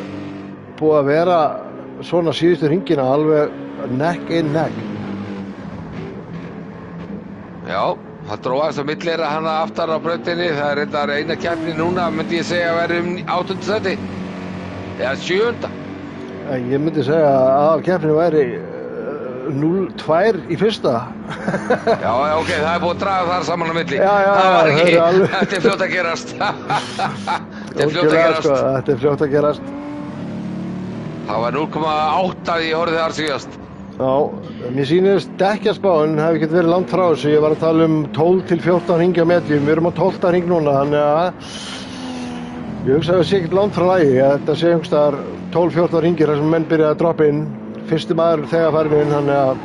búið að vera svona síðustu hringina alveg neck in neck. Já, það dróðast á milli er að hana aftar á brautinni. Það er reyndar eina keppni núna, myndi ég segja að vera 8. sæti eða 7. Ég myndi segja að aðalkeppnin væri 0-2 í fyrsta. Já, ok, það er búið að draga þar saman á milli. Já, það var ekki, alveg... þetta er fljótt að gerast. Þetta er fljótt að gerast. Það var 0,8 í horfið þar síðast. Já, mér sýnist dekkjaspáin hefði ekkert verið langt frá þessu. Ég var að tala um 12 til 14 hringi á medium. Við erum á 12 hring núna, þannig að ég hugsa að það sé ekkert langt frá lagi. Þetta sé einhverstaðar 12-14 hringir þar sem menn byrja að droppa inn. Fyrsti maður þegar farin inn, þannig að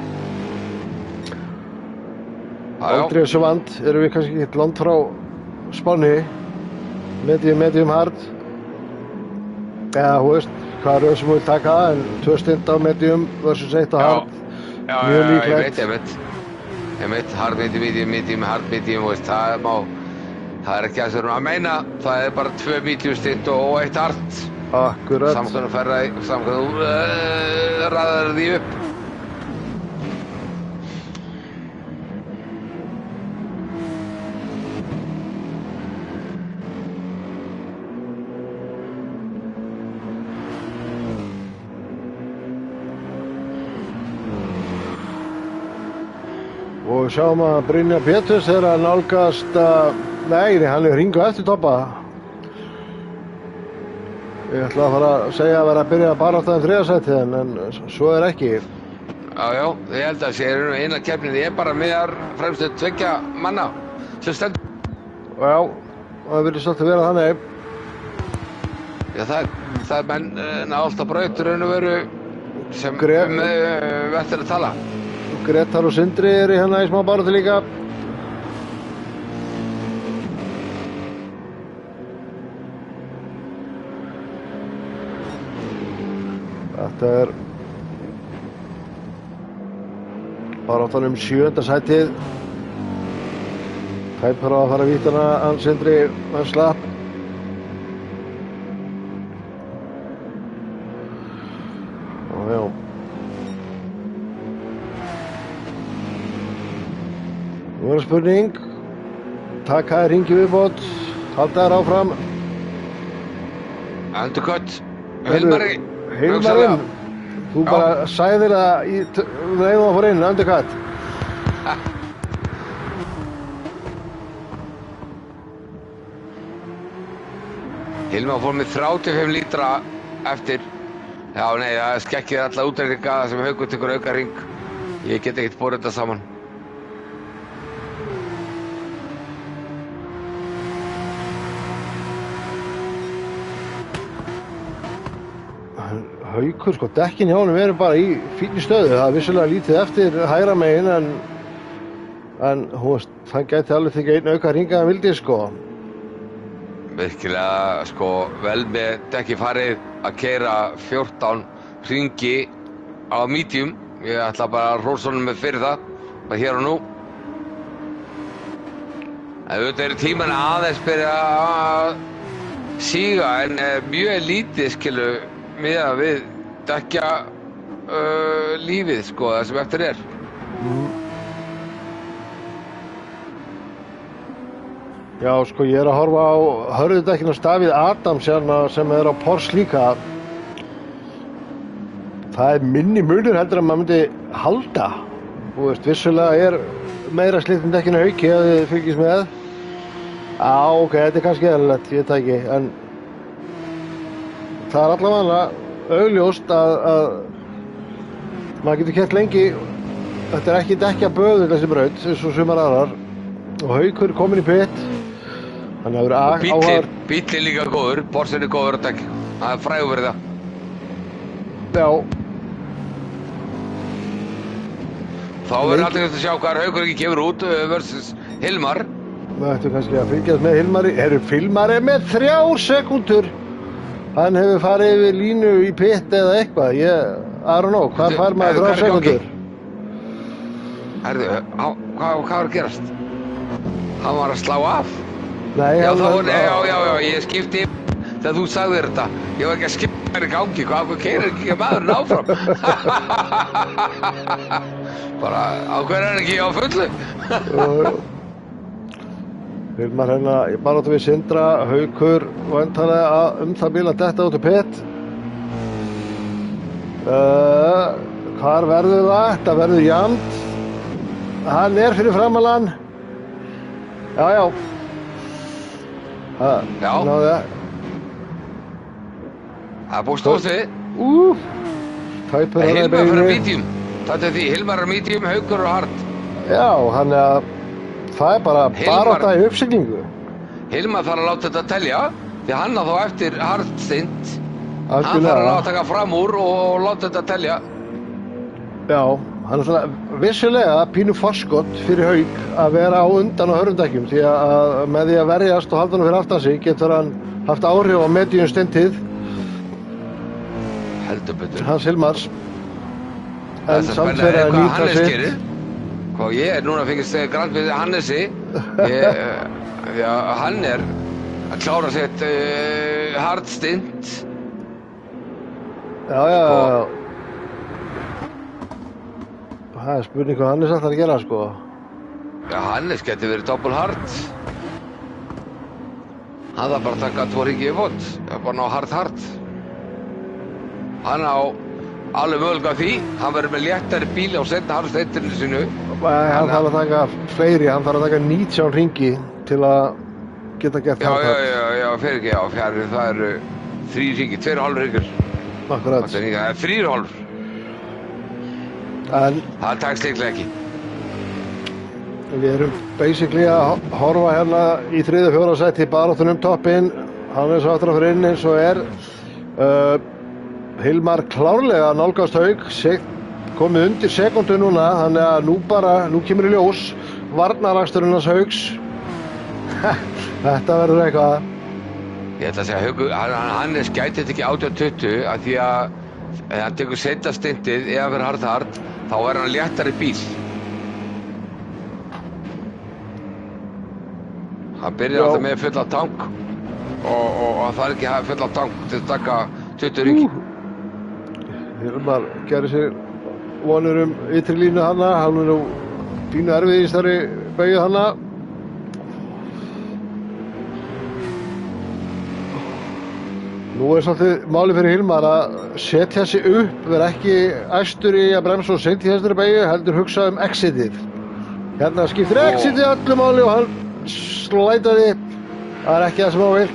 aldrei þessu vand erum við kannski ekkert langt frá spáni. Medium hard. Eða, þú veist, hvað rauð sem við taka en 2 stund á medium versus 1 á hard. Já, ég veit. Einmitt, hard medium, hard medium, veist, það er ekki að þurfa að meina, það er bara 2 medium stitt og 1 hard. Akkurat. Samkvæmum raðar því upp. Og sjáum að Brynjar Péturs er að nálgast nei, hann er hringu eftir toppa. Ég ætla að fara að segja að vera að byrja að baráttan 3. sæti en svo er ekki. Já, ég held að sér eina keppnin, ég er bara meðar fremstu 2 manna sem stendur. Já, það virðist alltaf vera þannig. Já, það er menn alltaf braut raun og veru sem vettir að tala. Gretar og Sindri eru hérna í smá baráttu líka. Þetta er baráttan 7. sætið. Tæpur á að fara að víta hana, hann Sindri, hann slapp. Já. Nú er spurning, taka þér hringi viðbót, halda þér áfram. Undercut, Hilmarinn, þú bara sagðir það þegar þú fór inn, undercut. Hilmar fór með 35 lítra eftir. Já, nei, það skekkir alla útreikninga sem Haukur tekur auka hring. Ég get ekkert borið þetta saman. Haukur, sko, dekkin hjá honum eru bara í fínni stöðu. Það er vissulega lítið eftir hægra megin en hann gæti alveg tekið einn auka hring að hann vildi, sko. Virkilega, sko, vel með dekki farið að keyra 14 hringi á medium. Ég ætla bara að hrósa honum með fyrir það, bara hér og nú. En auðvitað eru tímana aðeins byrja að síga en mjög lítið, skilu, miðað við dekkja lífið, sko, það sem eftir er. Já, sko, ég er að horfa á hörðudekkinu Davíð Adams hérna sem er á Porsche líka. Það er minni munur heldur en maður myndi halda. Þú veist, vissulega er meira slitt en dekkinu Hauki ef þið fylgist með. Já, ok, þetta er kannski eðlilegt, ég veit það ekki, en það er allavega augljóst að maður getur keyrt lengi. Þetta er ekki dekkja böður þessi braut, eins og sumar aðrar. Og Haukur komin í pit. Þannig að það verður áhugavert. Bíllinn líka góður, Porschen er góður að dekk. Það er frægur fyrir það. Já. Þá verður alltaf að sjá hvað Haukur ekki kemur út versus Hilmar. Það ættu kannski að fylgjast með Hilmari. Hilmar er með 3 sekúndur. Hann hefur farið yfir línu í pit eða eitthvað. I don't know, hvað fær maður 3 sekúndur? Herðu, hvað var að gerast? Hann var að slá af. Nei, já, ég skipti þegar þú sagðir þetta. Ég var ekki að skipta mér í gangi, hvað keyrir ekki maðurinn áfram? Bara, áhver er ekki á fullu? Hilmar hérna, ég bara áttu við Sindra, Haukur, væntanlega það bíl að detta út í pit. Hvar verður það? Þetta verður jafnt. Hann er fyrir framalann. Já. Náðu það. Það er búið stóðst við. Tæpur hann Hilmar fyrir medium. Þetta er því, Hilmar er medium, Haukur er hard. Já, hann er að það er bara barátta í uppsiglingu. Hilmar þarf að láta þetta telja, því hann á þá eftir hard stint. Hann Algjörlega. þarf að láta taka fram úr og láta þetta telja. Já, hann er svona vissulega pínu forskott fyrir Hauk að vera á undan á hörundekkjum því að með því að verjast og halda hann fyrir aftan sig getur hann haft áhrif á medium stintið. Heldur betur. Hans Hilmars. En samt verið að nýta sitt. Hvað ég núna fengist grann við Hannesi. Því að hann að klára sitt hard stint. Já. Það spurning hvað Hannes ætlar að gera, sko. Já, Hannes geti verið double hard. Hann þarf bara að taka 2 hringi í fót. Bara ná hard. Hann á alveg mögulega því. Hann verður með léttari bíl á seinna hardsteininu sínu. Hann þarf að taka fleiri, hann þarf að taka 19 hringi til að geta gert hard. Já, fyrir það eru 3 hringi, 2,5 hringur. Akkurat. Það er 3,5. En það takst líklega ekki. Við erum basically að horfa hérna í 3. og 4. sæti baráttunum toppinn. Hann svo aftur að fyrir inn eins og Hilmar klárlega nálgast Hauk, komið undir sekundu núna, þannig að nú kemur í ljós varnaraksturinn hans Hauks. Þetta verður eitthvað. Ég ætla að segja Haukur, Hannes gæti þetta ekki 18-20 af því að ef hann tekur seinna stintið eða fyrir hard, þá hann léttari bíl. Hann byrjar alltaf með fulla tank og hann þarf ekki að hafa fulla tank til að taka 20 hringi. Hilmar gerir sér vonur ytri línu hana, hann nú pínu erfið í stærri beygju hana. Nú svolítið máli fyrir Hilmar að setja sig upp, vera ekki æstur í að bremsa og seint í þessari beygju, heldur hugsa exitið. Hérna skiptir exitið öllu máli og hann slætaði, það ekki það sem hann vill.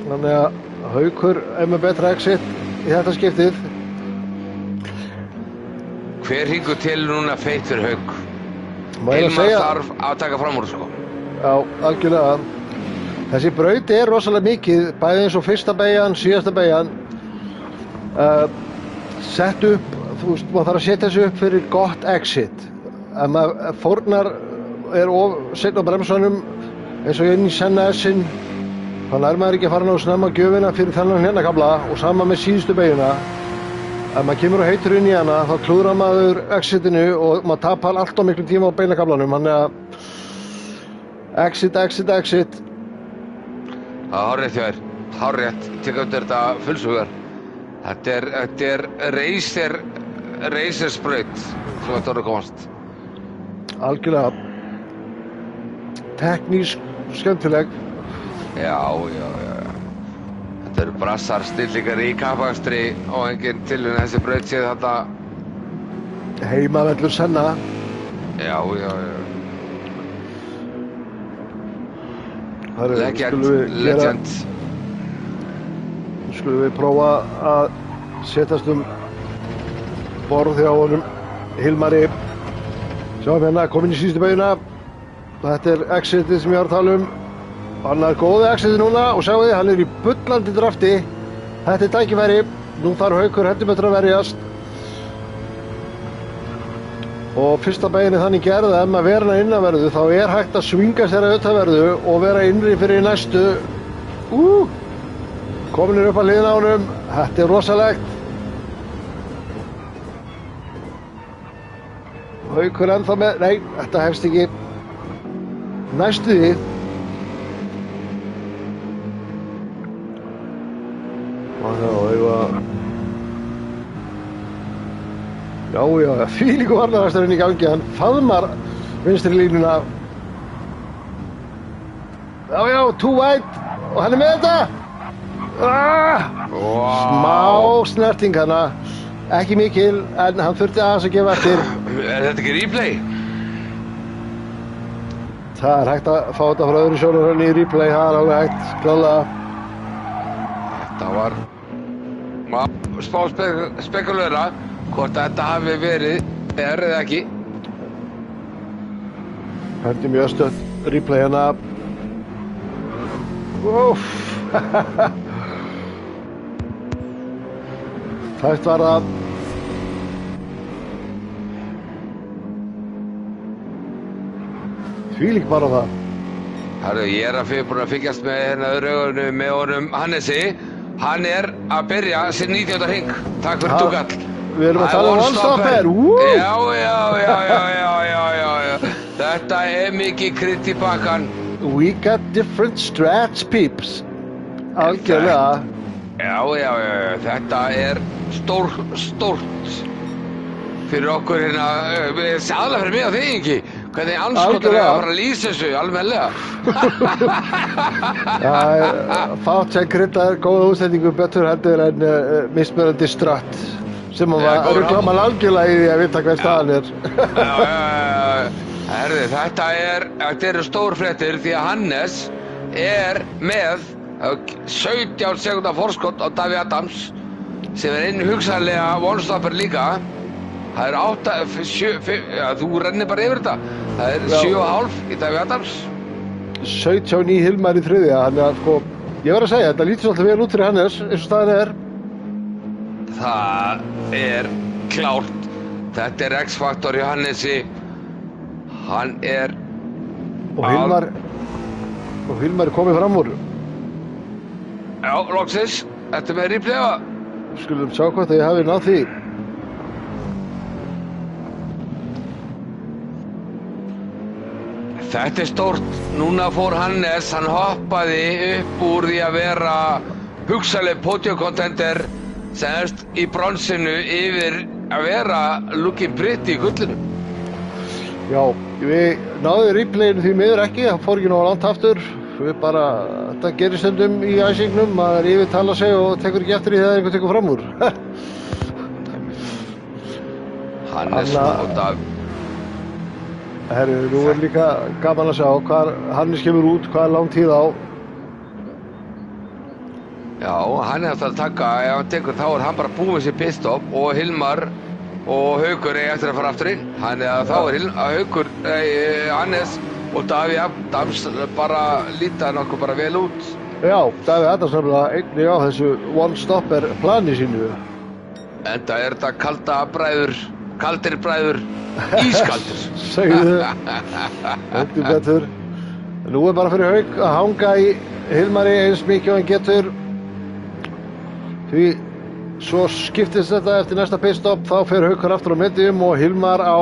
Þannig að Haukur með betra exit í þetta skiptið. Hver hringur til núna feitt fyrir Hauk? Hilmar þarf að taka fram úr, sko. Já, algjörlega. Þessi braut rosalega mikið, bæði eins og fyrsta beygjan, síðasta beygjan. Sett upp, þú veist, maður þarf að setja þessu upp fyrir gott exit. Ef maður fórnar of seinn á bremsunum, eins og inn í Senna S-in, þá nær maður ekki að fara ná snemma gjöfina fyrir þennan hérna kafla og sama með síðustu beygjuna. Ef maður kemur og heitur inn í hana, þá klúðrar maður exitinu og maður tapar allt of miklu tíma á beinakaflanum. Þannig að exit. Það hárrétt hjá þér, hárrétt, tek undir þetta fullsugar. Þetta er racersbraut sem þetta voru komast. Algjörlega. Teknísk, skemmtileg. Já. Þetta eru brassar, snillingar í kappakstri og engin tilhugin þessi braut séð þetta. Heimavöllur Senna. Já. Legend. Nú skulum við prófa að setjast borð hjá honum Hilmari. Sjáum hérna, komin í síðustu beygjuna. Þetta er exitið sem ég var að tala um. Hann góði exitið núna og sjáu þið, hann í bullandi drafti. Þetta er tækifæri. Nú þarf Haukur heldur betur að verjast. Og fyrsta beygjan þannig gerð að ef maður vera innanverðu þá hægt að svinga sér að utanverðu og vera innri fyrir næstu. Komin upp að hliðina á honum. Þetta er rosalegt. Haukur ennþá með, nei, þetta hefst ekki. Næstu því. Og þá eigum Já, þvílíku varnaraksturinn í gangi, hann faðmar vinstri línuna. Já, too wide og hann með þetta. Smá snerting hana, ekki mikil, en hann þurfti aðeins að gefa eftir. Er þetta ekki replay? Það hægt að fá þetta frá öðru sjónarhorni í replay, það alveg hægt, klálega. Þetta var smá spekulera. Hvort þetta hafi verið eða ekki. Hendi mjög stödd replay hana. Tæft var það. Þvílík bara það. Herru, ég búinn að fylgjast með hérna öðru með honum Hannesi. Hann að byrja sinn 19. hring. Takk fyrir Dugall. Við erum að tala one stop her. Þetta mikið krydd í pakkan. We got different strats, peeps. Algjörlega. Já, þetta stórt fyrir okkur hérna, aðalega fyrir mig og þig ekki. Hvernig anskotar að fara að lýsa þessu almennilega? Fátt sem kryddar góða útsendingu betur heldur en mismunandi strött sem var ruglaman algjörlega í því að vita hver staðan er. Herði, þetta eru stórfréttir því að Hannes með 17 sekúndna forskot á Davíð Adams sem hugsanlega one-stopper líka. Það 8, þú rennir bara yfir þetta. Það 7,5 í Davíð Adams. 17 í Hilmar í þriðja, þannig að sko, ég verð að segja, þetta lítið svolítið vel út fyrir Hannes eins og staðan er. Það klárt. Þetta X-faktor í Hannesi. Hann Og Hilmar komið fram úr. Já, loksins. Þetta með replaya. Skulum sjá hvort að ég hafi náð því. Þetta stórt. Núna fór Hannes, hann hoppaði upp úr því að vera hugsanleg podiumkontender semst í bronsinu yfir að vera looking pretty í gullinu. Já, við náðum replayinu því miður ekki, það fór ekki nógu langt aftur. Þetta gerir stundum í æsingnum, maður yfirtala sig og tekur ekki eftir því þegar einhver tekur fram úr. Hannes og Davíð. Herru, nú líka gaman að sjá hvað Hannes kemur út, hvað langt tíð á. Já, hann eftir að taka, ef hann tekur þá hann bara búið sér pitstop og Hilmar og Haukur eftir að fara aftur inn. Þannig að þá Haukur, Hannes og Davíð Adams bara líta nokkuð bara vel út. Já, Davíð Adams nefnilega einnig á þessu one-stopper plani sínu. Enda þetta kaldir bræður, ískaldir. Segðu, heldur betur. Nú bara fyrir Hauk að hanga í Hilmari eins mikið og hann getur. Því svo skiptist þetta eftir næsta pitstop, þá fer Haukur aftur á medium og Hilmar á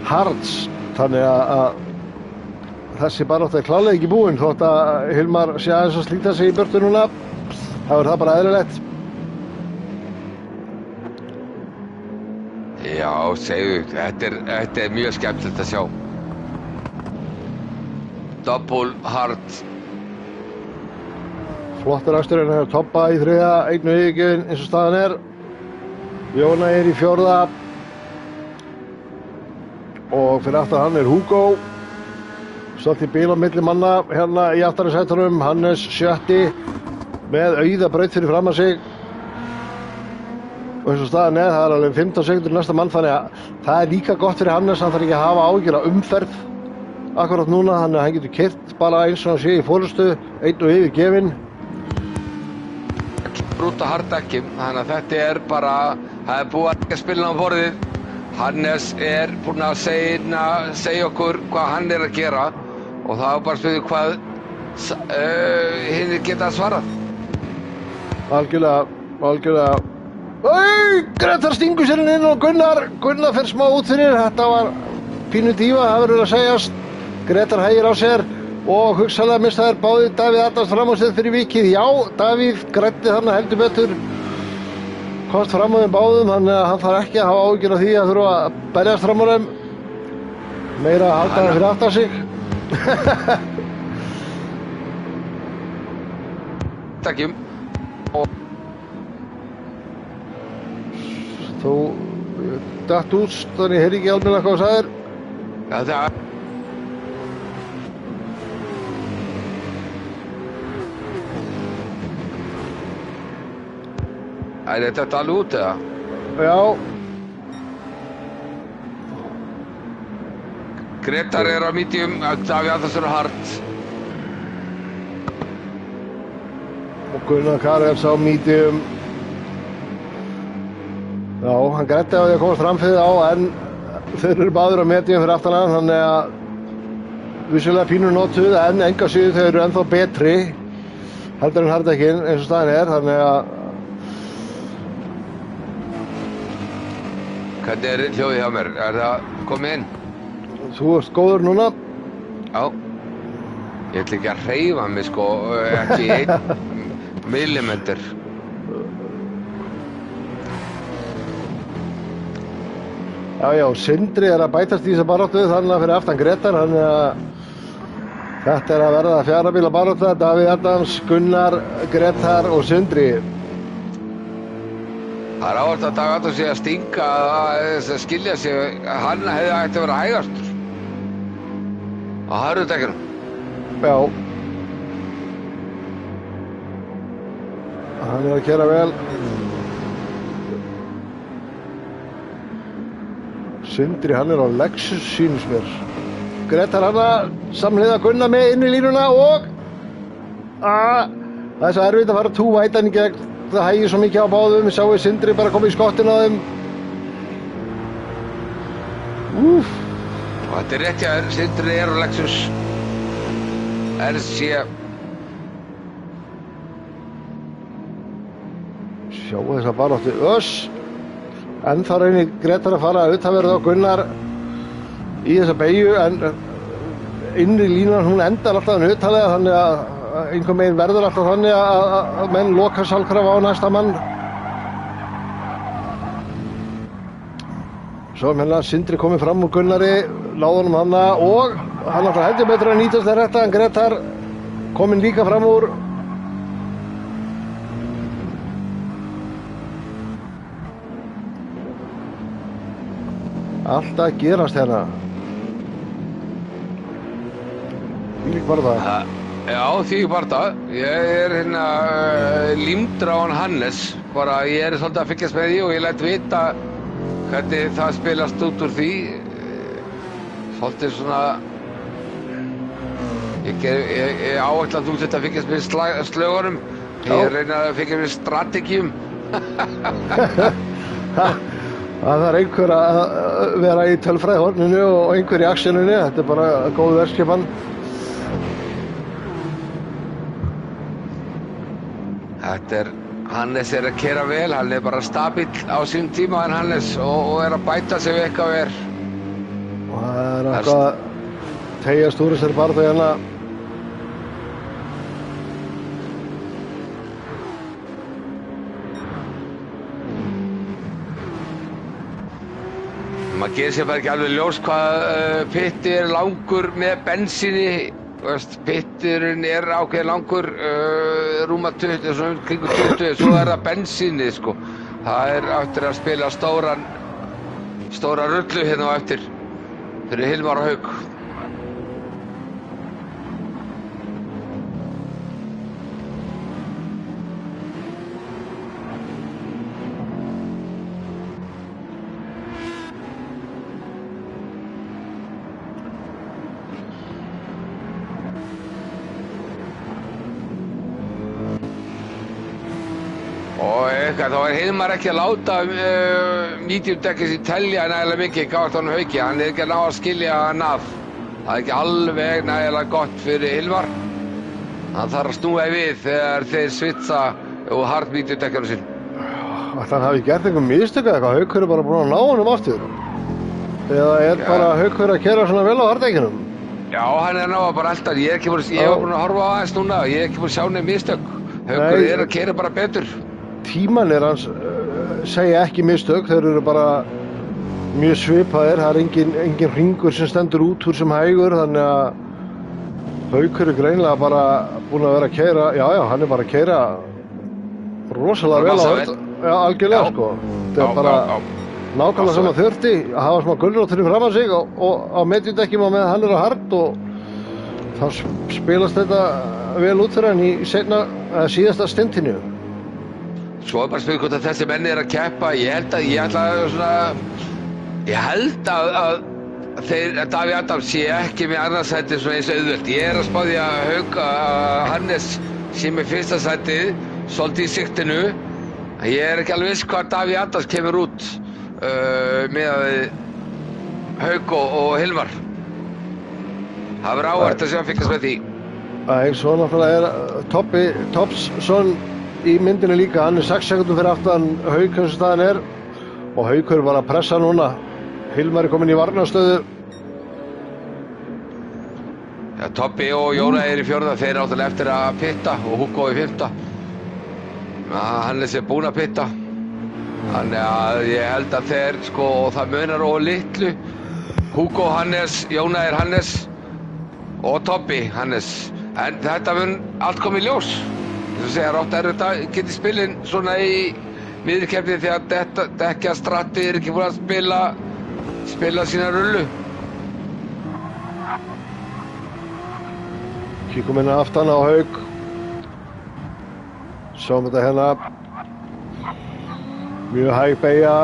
hards. Þannig að þessi barátta klárlega ekki búin þótt að Hilmar sé aðeins að slíta sig í burtu núna. Það það bara eðlilegt. Já, segðu, þetta mjög skemmtilegt að sjá. Double hard. Flottur aksturinn hefur toppa í þriðja, einu yfirgefin eins og staðan er. Jóna í fjórða. Og fyrir aftan hann Hugo. Svolítið bíl á milli manna hérna í aftansætunum. Hannes sjötti með auða braut fyrir fram að sig. Og eins og staðan það alveg 15 sekundur næsta mann, þannig að það líka gott fyrir Hannes, hann þarf ekki að hafa áhyggjur af umferð akkurat núna, þannig að hann getur keyrt bara eins og hann sé í forystu, einn og yfirgefin. Brúta hardekkim, þannig að þetta bara, það búið að spila á borðið. Hannes búinn að segja okkur hvað hann að gera og það bara spyrir hvað hinir geta svarað. Algjörlega. Grettar stingur sér inn og Gunnar fer smá út fyrir. Þetta var pínu dífa, það verður að segjast. Grettar hægir á sér og hugsanlega mista þær báðir Davíð Adams fram á sér fyrir vikið. Já, Davíð græddi þarna heldur betur. Komst fram á þeim báðum, þannig að hann þarf ekki að hafa áhyggjur af því að þurfa að berjast fram á þeim. Meira að halda það fyrir aftan sig. Takkjum. Þú datt út, þannig ég heyri ekki alveg hvað þú sagðir. Já, það þetta alveg út, eða? Já. Grettar á medium, Davíð Adams hard. Og Gunnar Karels á medium. Já, hann græddi á því að komast fram fyrir á, en þeir eru báðir á medium fyrir aftan hann, þannig að vissulega pínur notuð, en enga síður þeir eru ennþá betri heldur en hardekkin eins og staðan þannig að Hvernig hljóðið hjá mér? Það komið inn? Þú ert góður núna. Já. Ég ætla ekki að hreyfa mig sko, ekki 1 millimeter. Já, Sindri að bætast í þessa baráttu þannig að fyrir aftan Gretar, þannig að þetta að verða 4 bíla barátta, Davíð Adams, Gunnar, Gretar og Sindri. Það áherslu að Davíð Adams sé að stinga að skilja sig, hann hefði ætti að vera hægastur á hörðudekkjunum. Já. Hann að keyra vel. Sindri, hann á Lexus sýnist mér. Gretar hann að samhliða Gunnar með inn í línuna og það er svo erfitt að fara túvætan í gegn. Það hægir svo mikið á báðum. Við sáum Sindri bara koma í skottin á þeim. Og þetta rétt hjá Sindri á Lexus RC. Sjáu þessa baráttu. Ennþá reynir Gretar að fara utanverð á Gunnar í þessa beygju, en innri línan hún endar alltaf utanlega, þannig að einhver meginn verður alltaf þannig að menn loka sjálfkrafa á næsta mann. Svo menna Sindri komið fram úr Gunnari, láði honum hana og hann alltaf heldur betur að nýtast þér þetta, en Gretar kominn líka fram úr. Alltaf gerast hérna. Þvílík barða. Já, þvílík barða. Ég hérna límdur á hann Hannes. Bara ég svolítið að fylgjast með því og ég læt vita hvernig það spilast út úr því. Svolítið svona ég áætla að þú sett að fylgjast með slögunum. Ég reyna að fylgjast með strategíum. Það þarf einhver að vera í tölfræðihorninu og einhver í axelinu. Þetta er bara góð verkskipan. Hannes að keyra vel, hann bara stabíll á sínum tíma en Hannes og að bæta sig við eitthvað verð. Og það eitthvað að tegjast úr þessari baráttu hérna. Maður gerir sér bara ekki alveg ljós hvað pitti langur með bensíni. Pitturinn ákveðið langur, rúma 20, svona kringu 20, svo það bensíni sko. Það eftir að spila stóra rullu hérna á eftir fyrir Hilmar og Hauk. Þá Hilmar ekki að láta medium dekkið sér telja nægilega mikið gátt honum Hauki, hann ekki að ná að skilja hann af. Það ekki alveg nægilega gott fyrir Hilmar. Hann þarf að snúa við þegar þeir svitsa og hard medium dekkjunum sín. Hann hafi gert einhver mistök eða eitthvað, Haukur bara búinn að ná honum aftur. Eða bara Haukur að keyra svona vel á harddekkjunum? Já, hann ná að bara elda. Ég var búinn að horfa á aðeins núna, ég ekki búinn að sjá nefn mistök. Haukur að keyra bara betur. Tímanir hans segja ekki mistök, þeir eru bara mjög svipaðir, það engin hringur sem stendur út úr sem hægur, þannig að Haukur greinilega bara búinn að vera að keyra, hann bara að keyra rosalega vel á þetta, algjörlega sko. Þetta bara nákvæmlega sem að þurfti, að hafa smá gulrótur fram að sig og á mediumdekkjum á meðan hann á hard og þá spilast þetta vel út fyrir hann í síðasta stintinu. Svo bara spil hvort að þessi menni að keppa, ég held að Davíð Adams sé ekki með annarsæti svona eins auðvelt. Ég að spá því að Hannes sé með fyrsta sætið, svolítið í sigtinu. Ég ekki alveg viss hvað Davíð Adams kemur út með Hauk og Hilmar. Það verður áhægt að sjá að fylgjast með því. Svo náttúrulega Topsson í myndinu líka, hann 6 sekúndum fyrir aftan Hauk eins og staðan og Haukur var að pressa núna. Hilmar kominn í varnarstöðu Já, Tobbi og Jóna í 4. Þeir náttúrulega eftir að pitta og Hugo í 5. Hannes búinn að pitta. Þannig að ég held að þeir sko, það munar og litlu. Hugo Hannes, Jóna Hannes og Tobbi Hannes. En þetta mun allt komið í ljós. Þess að segja, rátt þetta geti spilin svona í miðurkeppni því að Dekkja Stratti ekki búin að spila sína rullu. Kíkum hérna aftan á Hauk. Sjáum þetta hérna. Mjög hæg beygja.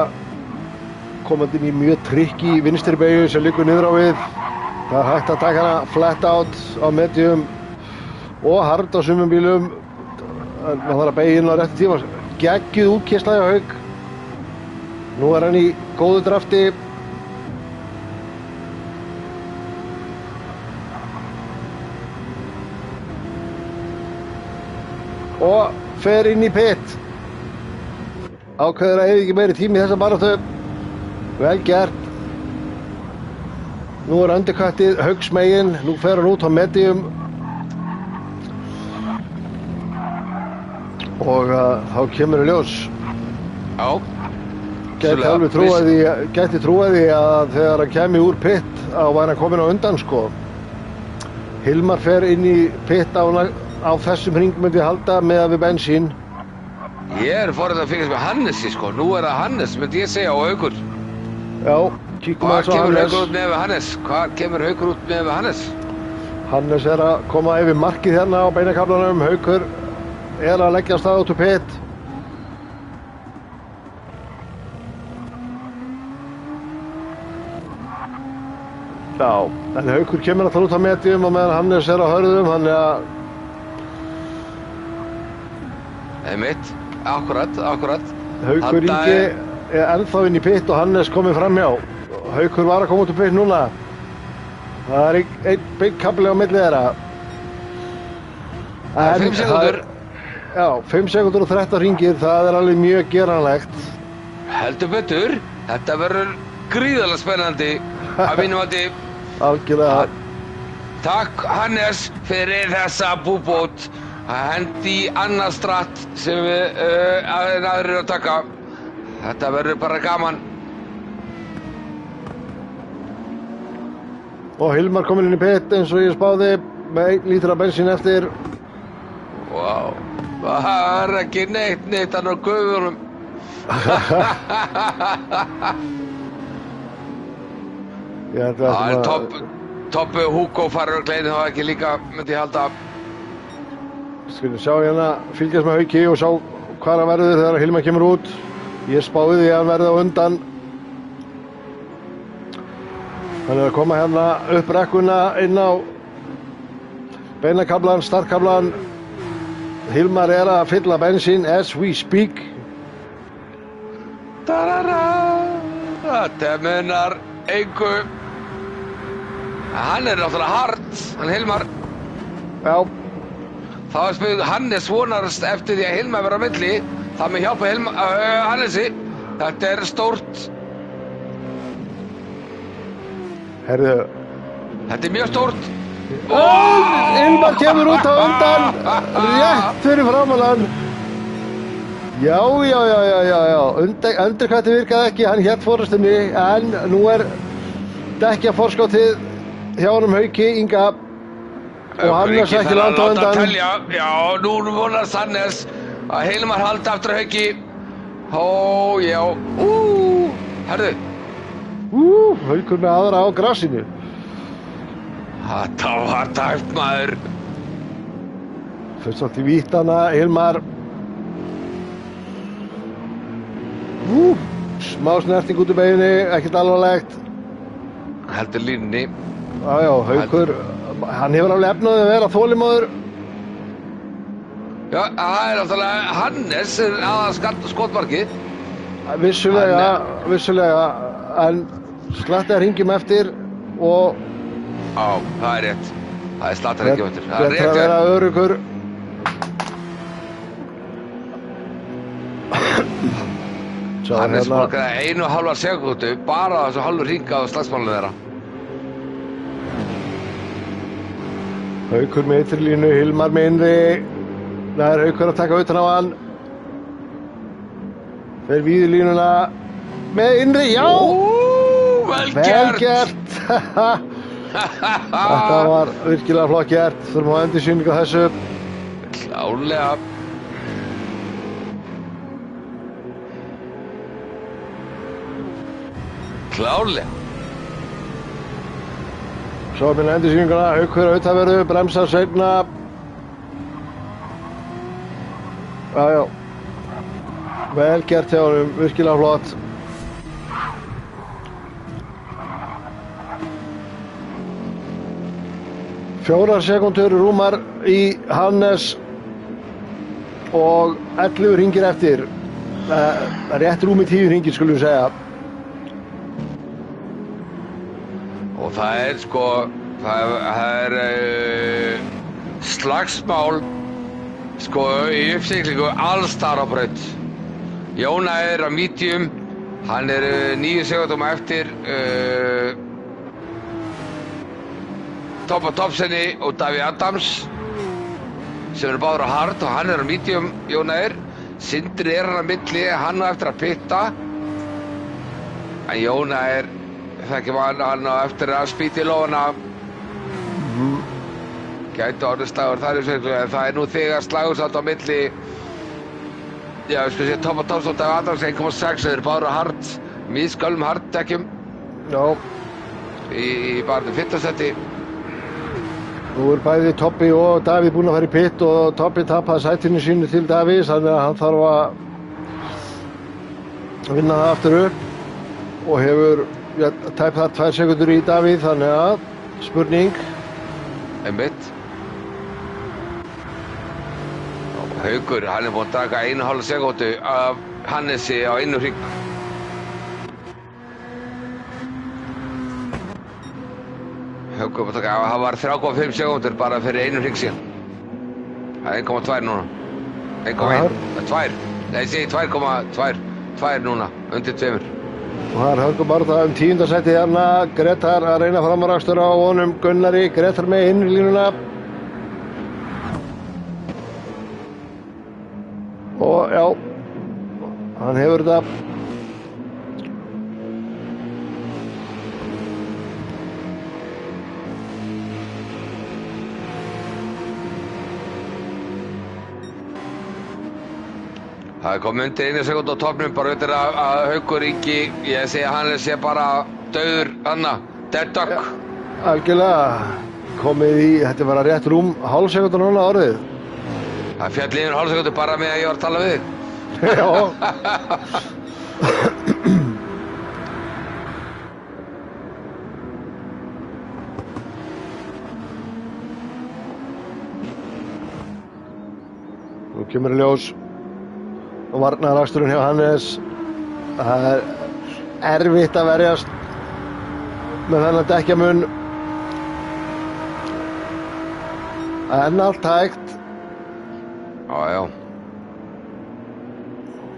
Komandi inn í mjög trikki vinstri beygju sem liggur niður á við. Það er hægt að taka hana flat out á medium og hard á sumum bílum. Það þarf að beygja inn á rétti tíma. Geggjuð útkeyrslað hjá Hauk. Nú er hann í góðu drafti. Og fer inn í pit. Ákveður að eiga ekki meiri tími í þessa baráttu. Vel gert. Nú er undercuttið Hauks megin. Nú fer hann út á medium. Og þá kemur í ljós. Já. Gæti alveg trúað því að þegar hann kemi úr pit þá var hann komin á undan sko. Hilmar fer inn í pit á þessum hring myndi ég halda með að við bensín. Ég forðið að fylgjast með Hannesi sko. Nú er það Hannes myndi ég segja og Haukur. Já, kíkum aðeins á Hvað kemur Hannes. Haukur út með við Hannes? Hvað kemur Haukur út með við Hannes? Hannes er að koma yfir markið hérna á beinakaflanum. Haukur er að leggja af stað út úr pit. Já, en Haukur kemur alltaf út á medium og meðan Hannes er á hörðum, þannig að Einmitt, akkurat. Haukur Ingi er ennþá inn í pit og Hannes komið framhjá. Haukur var að koma út úr pit núna. Það er einn byggkabli á milli þeirra. 5 sekúndur. Já, 5 sekúndur og 13 hringir, það er alveg mjög geranlegt. Heldur betur, þetta verður gríðarlega spennandi að mínum að þið. Algjörlega. Takk Hannes fyrir þessa búbót að hendi í annað stratt sem við aðrir að taka. Þetta verður bara gaman. Og Hilmar kominn inn í pit eins og ég spáði með 1 lítra bensín eftir. Vá, það er ekki neitt hann á gufunum. Það er Tobbi og Hugo farur og gleðin þá ekki líka myndi ég halda. Skulum sjá hérna, fylgjast með Hauki og sjá hvað hann verður þegar Hilmar kemur út. Ég spáði því að hann verði á undan. Hann er að koma hérna upp brekkuna inn á beinakaflan, startkaflan. Hilmar er að fylla bensín as we speak. Þetta munar engu. Hann er náttúrulega hard, hann Hilmar. Já. Þá er spil Hannes vonast eftir því að Hilmar verður á milli. Það með hjálpa Hannesi. Þetta er stórt. Herðu. Þetta er mjög stórt. Hilmar kemur út á undan. Rétt fyrir framan hann. Já. Undercuttið virkaði ekki, hann hélt fórastunni. En nú er Dekkja forskotið hjá honum Hauki Inga. Og Hannes ekki langt á undan. Já, nú vonast Hannes að Hilmar haldi aftur Hauki. Já. Herðu. Haukur með aðra á grassinu. Þetta var tæft maður. Fyrst átt í vítana, Hilmar. Smá snerting út í beginni, ekkert alvarlegt. Heldur línunni. Já, Haukur, hann hefur alveg efnaði að vera þolinmóður. Já, það er náttúrulega Hannes aðað skotmarkið. Vissulega, en slattaði hringjum eftir og Já, það er rétt. Það er slattaði hringjum eftir. Það er rétt að vera öruggur. Hannes borgaði 1,5 sekúndu bara á þessu hálfur hring á slagsmálinu þeirra. Haukur með ytri línu, Hilmar með innri. Það er Haukur að taka utan á hann. Fer víði línuna með innri, já! Vel Vel gert! gert! Þetta var virkilega flott gert. Þurfum að endursýningu á þessu. Klárlega. Klárlega. Svo minna endursýninguna, Haukur auðvitaðverðu, bremsar seinna. Já. Vel gert hjá honum, virkilega flott. Fjórar sekúndur rúmar í Hannes og 11 hringir eftir. Rétt rúmi 10 hringir skulum við segja. Og það er sko, það er slagsmál sko í uppsiglingu alls þar á braut. Jóna er á medium, hann er 9 sekúndum eftir Toppa Topsenni og Davíð Adams sem eru báður á hard og hann er á medium, Jóna er. Sindri er hann á milli, hann á eftir að pitta. En Jóna er, þekkjum hann á eftir að spýta í lófana. Gæti orðið slagur þar í sveiflu, en það er nú þegar slagursátt á milli. Já, við skulum sé Toppa Topsen og Davíð Adams 1,6, þeir eru báður á hard, misgölum hard dekkjum. Já. Í bara 5. seti. Nú er bæði Toppi og Davíð búin að fara í pitt og Toppi tapaði sætinu sínu til Davíðs, þannig að hann þarf að vinna það aftur upp og hefur tæpt þar 2 sekúndur í Davíð, þannig að spurning. Einmitt. Haukur, hann er búinn að taka 1,5 sekúndu af Hannesi á einu hring. Haukur, það var 3,5 sekúndur bara fyrir einu hring síðan. Það er 1,2 núna. 1,1, 2. Nei, ég segi 2,2. 2 núna, undir 2. Og það er Haukur bara það 10. sæti hérna. Gretar að reyna framarakstur á honum Gunnari. Gretar með innri línuna. Og já, hann hefur þetta. Það er komið undir 1 sekúndu á toppnum, bara auðvitað að Haukur Ingi, ég segi að hann sé bara dauður, Anna, dead duck. Algjörlega komið í, þetta var rétt rúm, hálf sekúndu núna orðið. Það fjall yfir hálf sekúndu bara með að ég var að tala við þig. Já. Nú kemur í ljós og varnaraksturinn hjá Hannes. Það er erfitt að verjast með þennan dekkjamun. En allt hægt. Já.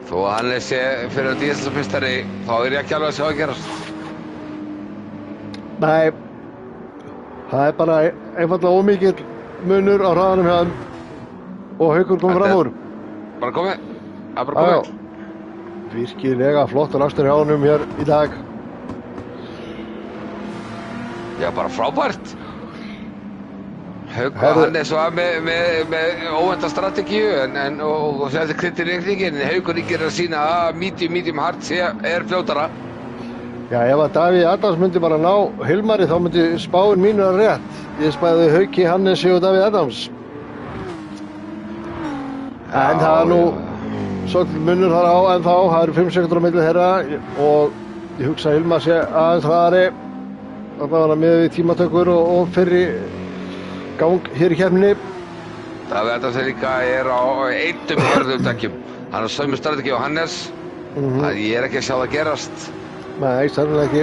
Þó að Hannes sé fyrir að dísilsmistari, þá er ég ekki alveg að sjá að gerast. Nei, það er bara einfaldlega ómikill munur á hraðanum hjá þeim og Haukur kom fram úr. Bara komið. Það er bara komið. Virkilega flottur akstur hjá honum hér í dag. Já, bara frábært. Haukur, hann er svo með óvænta strategíu og þetta kryttir reikningin, en Haukur Ingi er að sýna að medium hard er fljótara. Já, ef að Davíð Adams myndi bara ná Hilmari þá myndi spáin mínu að rétt. Ég spæði Hauki, Hannesi og Davíð Adams. En það er nú svolítið munur þar á en þá, það eru 5 sekúndur á milli þeirra og ég hugsa að Hilmar sé aðeins hraðari. Það var með við tímatökur og fyrri gang hér í keppninni. Davíð Adams líka er á einnum hörðum dekkjum. Hann er sömu strategi á Hannes. Ég er ekki að sjá það gerast. Nei, sannlega ekki.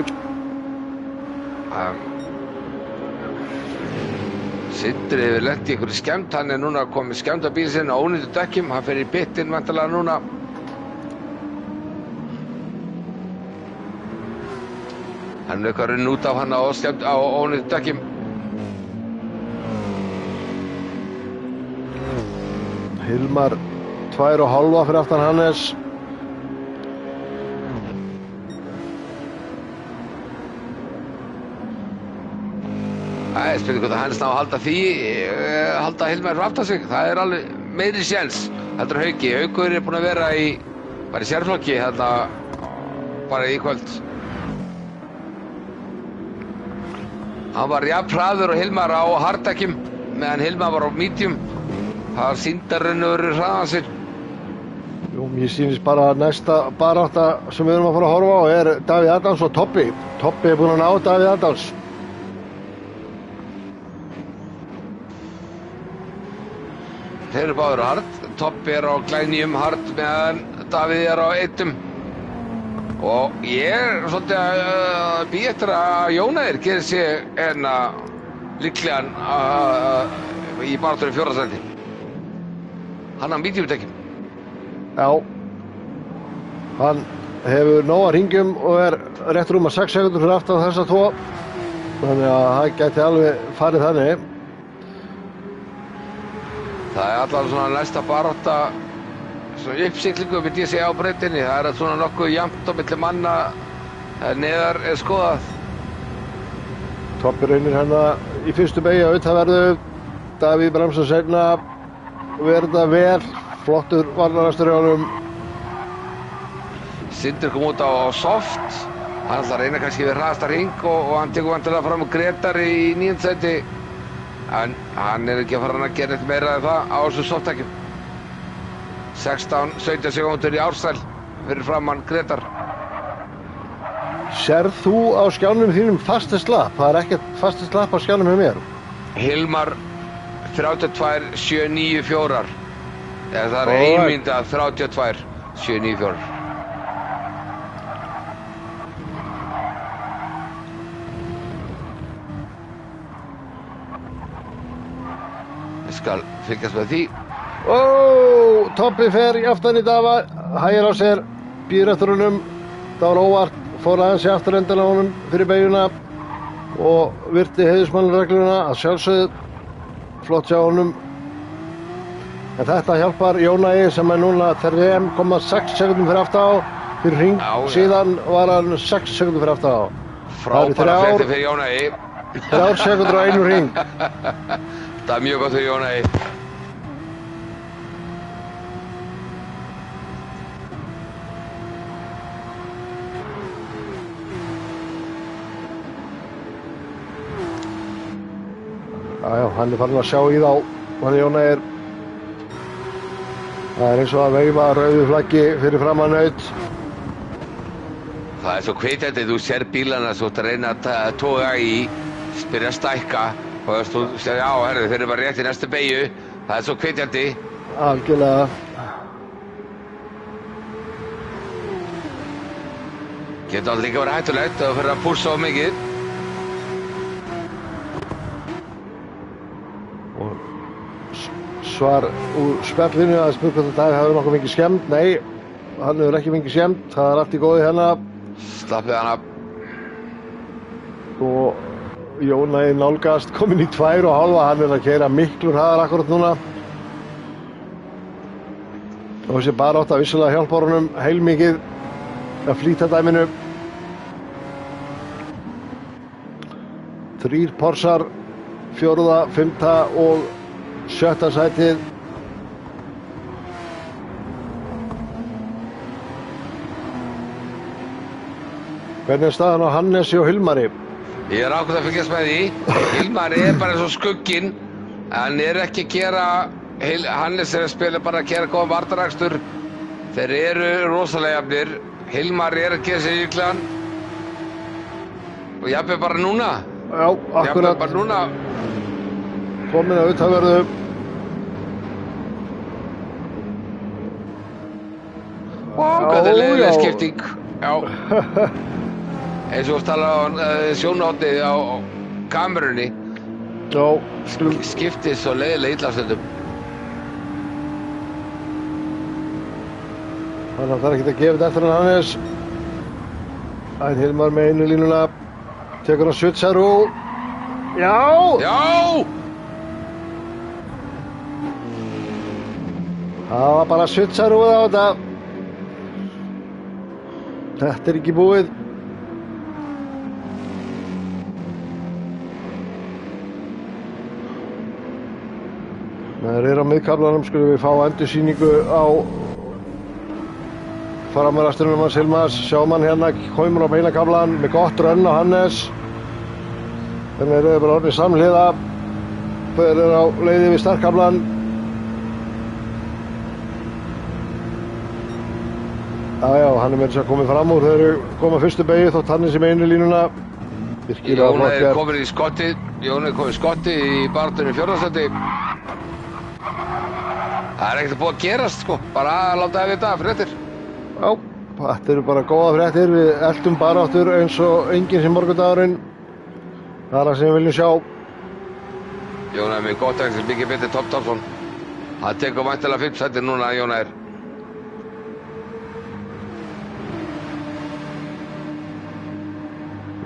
Sindri hefur lent í einhverju skemmt, hann er núna komið skemmt á bíl sinn á ónýttu dekkjum, hann fer í pittinn væntanlega núna. Hann er eitthvað runn út af hann á ónýttu dekkjum. Hilmar 2,5 fyrir aftan Hannes. Það er spurning hvort að Hannes ná að halda Hilmar fyrir aftan sig. Það er alveg meiri séns heldur Hauki. Haukur er búinn að vera bara í sérflokki þarna bara í kvöld. Hann var jafn hraður og Hilmar á hardekjum meðan Hilmar var á medium. Það sýndar raun og veru hraðan sinn. Jú, mér sýnist bara að næsta barátta sem við erum að fara að horfa á er Davíð Adams og Tobbi. Tobbi er búinn að ná Davíð Adams. Þeir eru báður hard. Tobbi er á glænýjum hard meðan Davíð er á eittum. Og ég er svolítið að býja eftir að Jónæðir gerir sig líklegan í baráttunni 4. sæti. Hann á medium-dekkjum. Já. Hann hefur nóga hringjum og er rétt rúma 6 sekúndur fyrir aftan þessa 2. Þannig að það gæti alveg farið þannig. Það er allavega svona næsta barátta svona uppsiglingu myndi ég segja á breytinni. Það er svona nokkuð jafnt á milli manna neðar er skoðað. Tobbi reynir hérna í fyrstu beygju að utanverðu. Davíð bremsar seinna. Verða vel. Flottur varnarastur hjá honum. Sindri kom út á soft. Hann ætlar að reyna kannski við hraðasta hring og hann tekur vantilega fram Gretar í 9. sæti. En hann er ekki að fara að gera eitthvað meira en það á þessu softtækjum. 16-17 sekúndur í árstæl fyrir framann Gretar. Sérð þú á skjánum þínum fastest lapp? Það er ekkert fastest lapp á skjánum hjá mér. Hilmar 32-794. Það er einmynda 32-794. Ég skal fylgjast með því. Tobbi fer í aftan í Dafa, hægir á sér, býður eftir honum. Það var óvart, fór aðeins í afturendina á honum fyrir beygjuna og virti heiðursmannaregluna að sjálfsögðu. Flott hjá honum. En þetta hjálpar Jónæi sem er núna 3,6 sekúndum fyrir aftan á fyrir hring. Síðan var hann 6 sekúndum fyrir aftan á. Frábæra fréttir fyrir Jónæi. 3 sekúndur á einu hring. Það er mjög gott fyrir Jónæi. Já, hann er farin að sjá í þá. Hann Jónæi það er eins og að veifa rauðu flaggi fyrir framan naut. Það er svo hvetjandi, þú sér bílana svo að reyna að toga í, byrja að stækka og þú sér, já, herru, þeir eru bara rétt í næstu beygju. Það er svo hvetjandi. Algjörlega. Getur alltaf líka verið hættulegt að fyrir að pússa of mikið. Svar úr spjallinu að spurt hvort Davíð hefur nokkuð mikið skemmt. Nei, hann hefur ekki mikið skemmt. Það er allt í góðu hérna. Slappið hann af. Og Jónæi nálgast komin í 2,5. Hann er að keyra miklu hraðar akkurat núna. Og þessi barátta vissulega hjálpar honum heilmikið að flýta dæminu. 3 Porsar, 4., 5. og 7. sætið. Hvernig er staðan á Hannesi og Hilmari? Ég er ákveðið að fylgjast með því. Hilmar er bara eins og skugginn. Hann er ekki að gera, Hannes er að spila bara að gera góðan varnarakstur. Þeir eru rosalega jafnir. Hilmar er að gera sér yklan. Og jafnir bara núna. Já, akkurat. Jafnir bara núna. Komin að utanverðu. Hvað er leiðileg skipting. Já. Eins og tala á sjónhornið á kamerunni. Já. Skiptið svo leiðileg illa stundum. Þannig að það er ekkert að gefa þetta eftir hann Hannes. En Hilmar með einu línuna. Tekur hann Svitsar úr. Já! Já! Það var bara svitsarúð á þetta. Þetta ekki búið. Meðan á miðkaflanum skulum við fá endursýningu á framarastrunum hans Hilmars. Sjáum hann hérna, komur á beinakaflan með gott rönn á Hannes. Þannig eru þau bara orðið samhliða. Þau eru á leiði við startkaflan. Já, hann með þess að komið fram úr. Þau eru komið fyrstu beygju þótt Hannes í meinu línuna. Jón er komin í skotti. Jón er komin í skotti í baráttunni í fjórðasæti. Það er ekkert búið að gerast sko, bara að láta það vita fréttir. Já, þetta eru bara góða fréttir, við eltum baráttur eins og enginn sem morgundagurinn. Það er það sem við viljum sjá. Jón er með gott ekstra, mikið betri Topp Topsson. Hann tekur væntanlega 5 sæti núna, Jón er.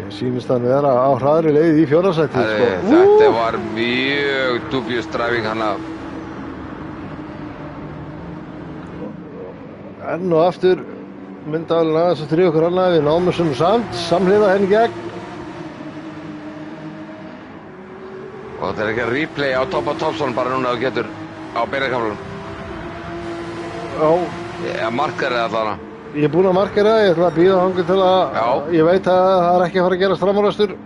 Ég sýnist hann vera á hraðri leið í fjórðasæti sko. Þetta var mjög dubjus driving hann að. Enn og aftur myndavælinn aðeins að tryggja okkur annað við náum þessum samt, samhliða henni gegn. Og þetta er ekki að replay á Toppa Topsson bara núna að þú getur á beinakaflanum. Já. Ég markar það allavega. Ég er búinn að markera það, ég ætla að bíða þangað til að Já. Ég veit að það er ekki að fara að gerast framúrastur.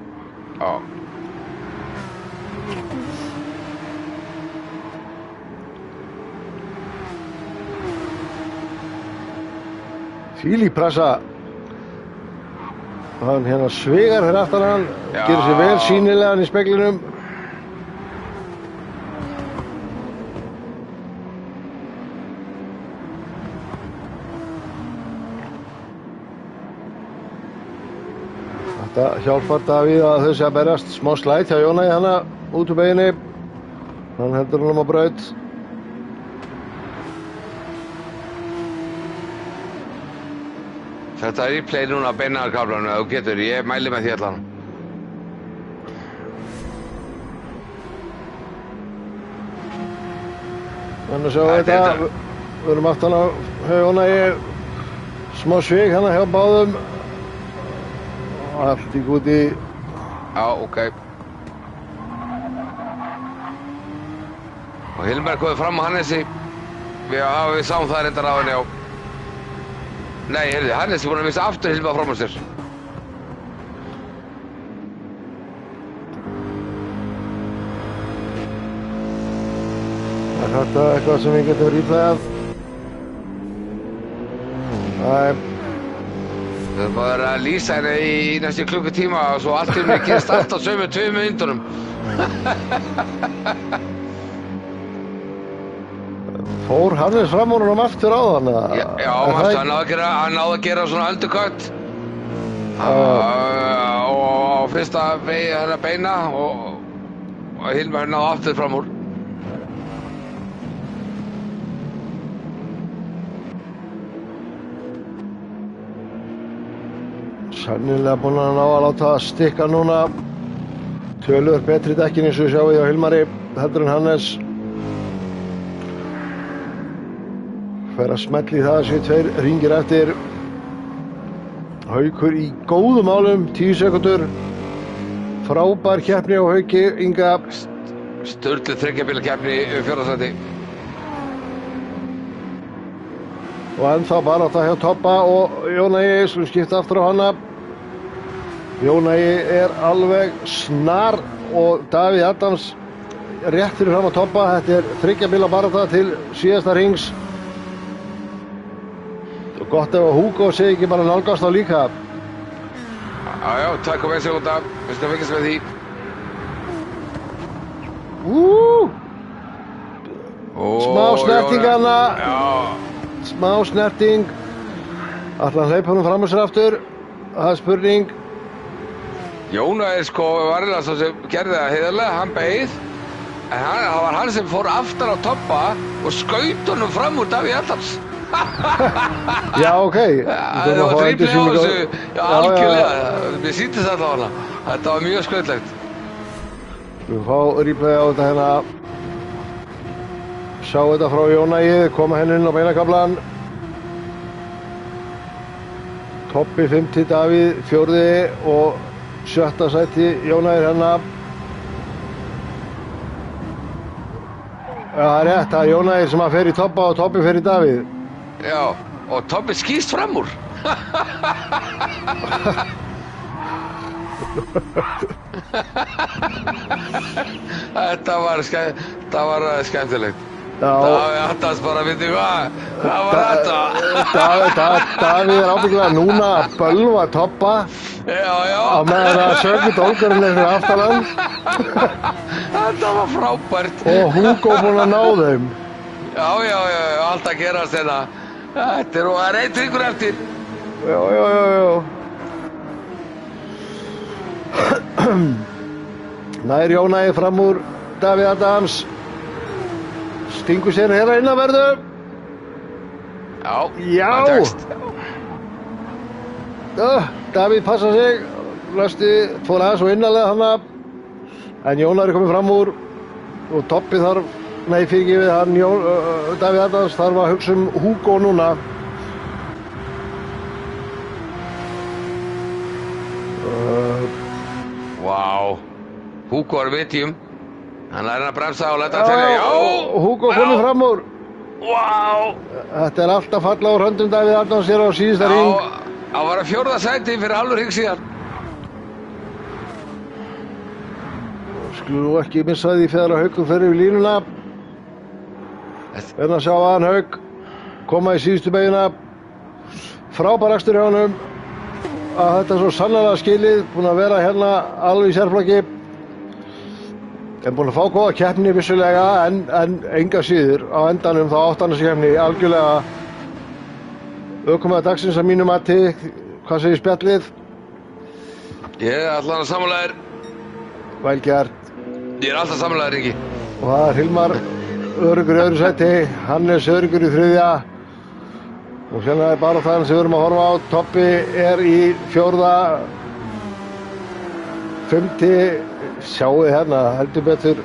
Já. Fílík pressa. Hann hérna svegar hér aftan hann, Já. gerir sér vel sýnilegan í speglinum. Þetta hjálpar Davíð að þau sé að berjast. Smá slæt hjá Jónæ hana út úr beginni. Hann heldur hann á braut. Þetta er replay núna á beinakaflanum að þú getur, ég mæli með því allan. Þannig að sjá þetta, við erum aftan á Jónægi, smá svig hana hjá báðum. Allt í gúti. Já, ok. Og Hilmar komið fram á Hannesi. Við sáum það reyndar á henni á. Nei, heyrðu, Hannes er búinn að missa aftur Hilmar fram á sér. Er þetta eitthvað sem við getum replayað? Nei. Við erum bara að lýsa henni í næstu klukkutíma og svo allt í mig gerist allt á sömu 2 myndunum. Fór Hannes fram úr honum aftur á þann? Já, hann náði að gera svona undercut. Og fyrsta beina og Hilmar náði aftur fram úr. Sannilega búinn að ná að láta stikka núna. Tölur betri dekkin eins og við sjáum á Hilmari heldur en Hannes. Fer að smelli það séu 2 hringir eftir. Haukur í góðum álum, 10 sekundur. Frábær keppni á Hauki Inga. Sturluð 3 bíla keppni í fjórðasæti. Og ennþá barátta hjá Toppa og Jónægi sem skipta aftur á hana. Jónægi er alveg snar og Davíð Adams rétt fyrir fram á Toppa. Þetta er 3 bíla barátta til síðasta hrings. Og gott ef að Hugo segi ekki bara nálgast á líka. Já, 2,1 sekúnda. Við skal fylgjast með því. Smá snerting hana. Já. Smá snerting. Ætla að hleypa honum fram á sér aftur. Það er spurning. Jóna er sko varlega svo sem gerði það heiðarlega, hann beið. En það var hann sem fór aftan á Toppa og skaut honum fram úr Davíð Adams. Já, ok. Það var drifli á þessu, já, algjörlega. Mér sýndi það allavega. Þetta var mjög skautlegt. Við fá replay á þetta hérna. sjá þetta frá Jónægi, koma henni inn á beinakaflan. Toppi 5. Davíð, 4. og 7. sæti Jónægir hérna. Já, það er rétt, það er Jónægir sem að fer í Toppa og Toppi fer í Davíð. Já, og Toppi skýst fram úr. Þetta var skemmtilegt. Davíð Attans bara, veitu hvað var þetta? Davíð er ábyggilega núna að bölva Toppa. Já. Á meðan að sögðu dólgarinn fyrir aftalann. Þetta var frábært. Og Hugo búinn að ná þeim. Já, allt að gerast hérna. Það er einn hringur eftir. Já. Nær Jónægi fram úr Davíð Adams. Stingur sér hérna innanverðu. Já. Það tekst. Davíð passa sig. Lösti fór aðeins og innanlega hana. En Jónægi komið fram úr. Og Toppi þarf, fyrirgefið hann Davíð Adams þarf að hugsa Hugo núna. Vá, Hugo er vitjum. Hann er að bremsa og leta að telja. Já, Hugo komið fram úr. Vá. Þetta er alltaf falla úr höndum Davíð Adams hér á síðasta hring. Já, það var að 4. sæti fyrir hálfur hring síðan. Skulum nú ekki missa því þegar að Haukur fer yfir línuna. En að sjá að hann Hauk koma í síðustu beygina. Frábær akstur hjá honum. Að þetta er svo sannarlega skilið, búinn að vera hérna alveg í sérflokki. En búinn að fá góða keppni vissulega, en enga síður á endanum þá átti hann þessi keppni algjörlega ökumaður dagsins að mínu mati. Hvað segir spjallið? Ég er allan að sammála þér. Vel gert. Ég er alltaf sammála þér, Ingi. Og það er Hilmar öruggur í öðru sæti, Hannes öruggur í 3. Og sérna er bara það sem við erum að horfa á. Toppi er í 4. 5. Sjáu þið hérna, heldur betur